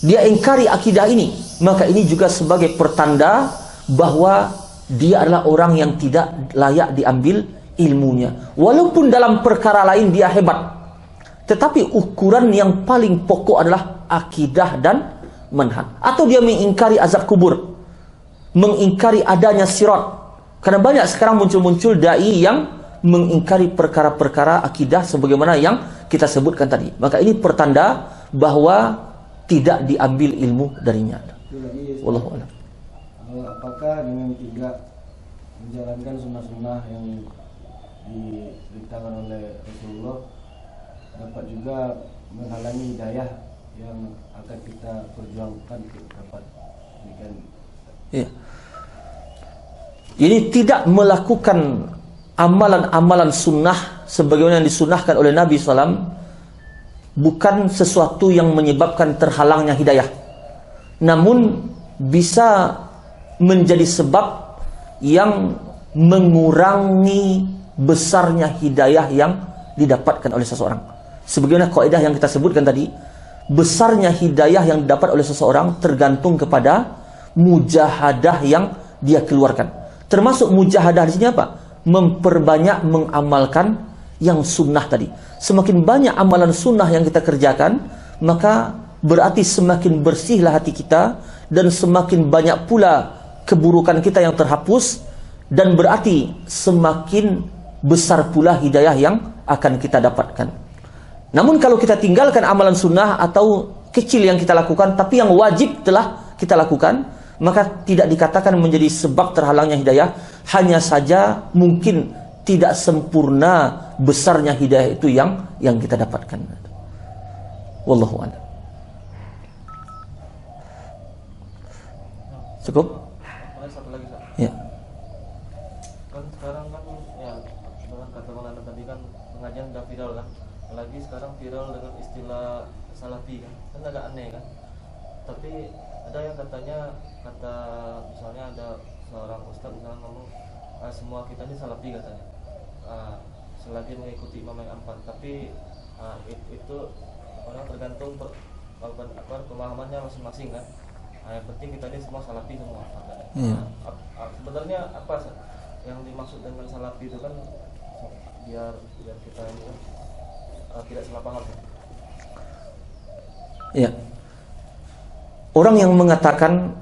Dia ingkari akidah ini, maka ini juga sebagai pertanda bahwa dia adalah orang yang tidak layak diambil ilmunya. Walaupun dalam perkara lain dia hebat, tetapi ukuran yang paling pokok adalah akidah dan manhaj. Atau dia mengingkari azab kubur, mengingkari adanya sirat. Karena banyak sekarang muncul-muncul dai yang mengingkari perkara-perkara akidah sebagaimana yang kita sebutkan tadi. Maka ini pertanda bahwa tidak diambil ilmu darinya. Wallahu a'lam. Apakah dengan tidak menjalankan sunnah-sunnah yang diberitakan oleh Rasulullah dapat juga menghalangi hidayah yang akan kita perjuangkan untuk dapat diberikan? Ya. Ini tidak melakukan amalan-amalan sunnah sebagaimana yang disunnahkan oleh Nabi SAW bukan sesuatu yang menyebabkan terhalangnya hidayah, namun bisa menjadi sebab yang mengurangi besarnya hidayah yang didapatkan oleh seseorang. Sebagaimana kaidah yang kita sebutkan tadi, besarnya hidayah yang didapat oleh seseorang tergantung kepada mujahadah yang dia keluarkan. Termasuk mujahadah di sini apa? Memperbanyak mengamalkan yang sunnah tadi. Semakin banyak amalan sunnah yang kita kerjakan, maka berarti semakin bersihlah hati kita dan semakin banyak pula keburukan kita yang terhapus, dan berarti semakin besar pula hidayah yang akan kita dapatkan. Namun kalau kita tinggalkan amalan sunnah atau kecil yang kita lakukan tapi yang wajib telah kita lakukan, maka tidak dikatakan menjadi sebab terhalangnya hidayah. Hanya saja mungkin tidak sempurna besarnya hidayah itu yang kita dapatkan. Wallahu a'lam. Cukup? Satu lagi, Ustaz. Ya. Kan sekarang kan ya dengan kata Maulana tadi kan pengajian udah viral kan. Apalagi sekarang viral dengan istilah salafi kan. Kan agak aneh kan. Tapi ada yang katanya, kata misalnya ada seorang ustaz misalnya ngomong semua kita ini salafi katanya, selagi mengikuti imam yang empat. Tapi itu orang tergantung pemahamannya masing-masing kan. Yang penting kita ini semua salafi semua katanya. Sebenarnya apa yang dimaksud dengan salafi itu kan, biar kita ini tidak salah paham kan? Ya. Orang yang mengatakan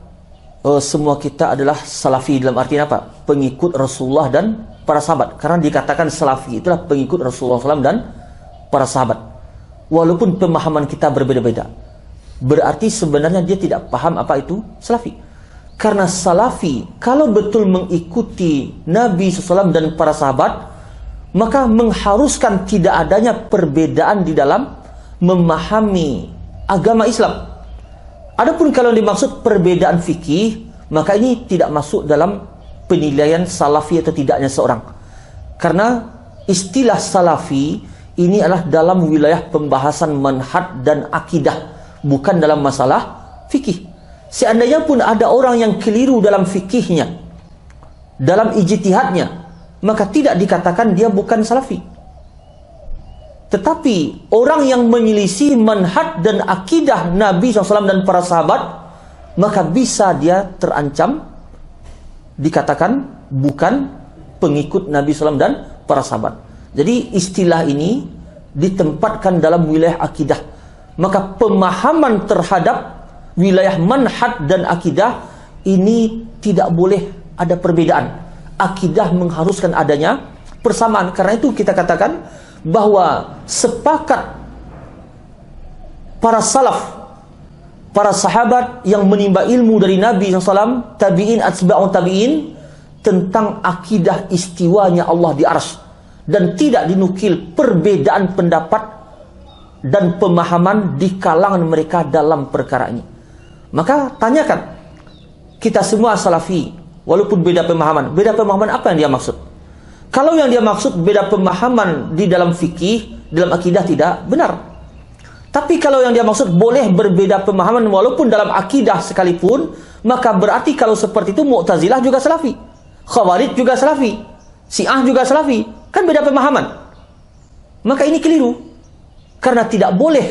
semua kita adalah salafi dalam artian apa? Pengikut Rasulullah dan para sahabat. Karena dikatakan salafi itulah pengikut Rasulullah SAW dan para sahabat. Walaupun pemahaman kita berbeda-beda, berarti sebenarnya dia tidak paham apa itu salafi. Karena salafi kalau betul mengikuti Nabi SAW dan para sahabat, maka mengharuskan tidak adanya perbedaan di dalam memahami agama Islam. Adapun kalau dimaksud perbedaan fikih, maka ini tidak masuk dalam penilaian salafi atau tidaknya seorang. Karena istilah salafi ini adalah dalam wilayah pembahasan manhaj dan akidah, bukan dalam masalah fikih. Seandainya pun ada orang yang keliru dalam fikihnya, dalam ijtihadnya, maka tidak dikatakan dia bukan salafi. Tetapi orang yang menyelisih manhaj dan akidah Nabi SAW dan para sahabat, maka bisa dia terancam dikatakan bukan pengikut Nabi SAW dan para sahabat. Jadi istilah ini ditempatkan dalam wilayah akidah. Maka pemahaman terhadap wilayah manhaj dan akidah ini tidak boleh ada perbedaan. Akidah mengharuskan adanya persamaan. Karena itu kita katakan bahwa sepakat para salaf, para sahabat yang menimba ilmu dari Nabi SAW, tabi'in, atba'un tabi'in, tentang akidah istiwanya Allah di arsy, dan tidak dinukil perbedaan pendapat dan pemahaman di kalangan mereka dalam perkara ini. Maka tanyakan, kita semua salafi walaupun beda pemahaman. Beda pemahaman apa yang dia maksud? Kalau yang dia maksud beda pemahaman di dalam fikih, dalam akidah, tidak benar. Tapi kalau yang dia maksud boleh berbeda pemahaman walaupun dalam akidah sekalipun, maka berarti kalau seperti itu Mu'tazilah juga salafi, Khawarij juga salafi. Syiah juga Salafi. Kan beda pemahaman. Maka ini keliru. Karena tidak boleh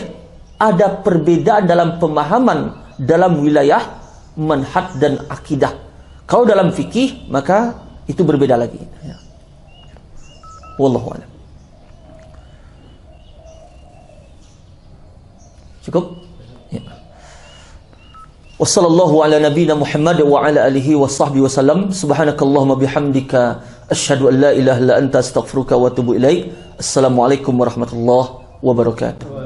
ada perbedaan dalam pemahaman dalam wilayah manhaj dan akidah. Kalau dalam fikih, maka itu berbeda lagi. Ya. Wallahu a'lam. Cukup? Ya. Wassallallahu ala nabiyyina Muhammad wa ala alihi wa sahbihi wasallam. Subhanakallahumma bihamdika asyhadu an la ilaha illa anta astaghfiruka wa atubu ilaik. Assalamualaikum warahmatullahi wabarakatuh.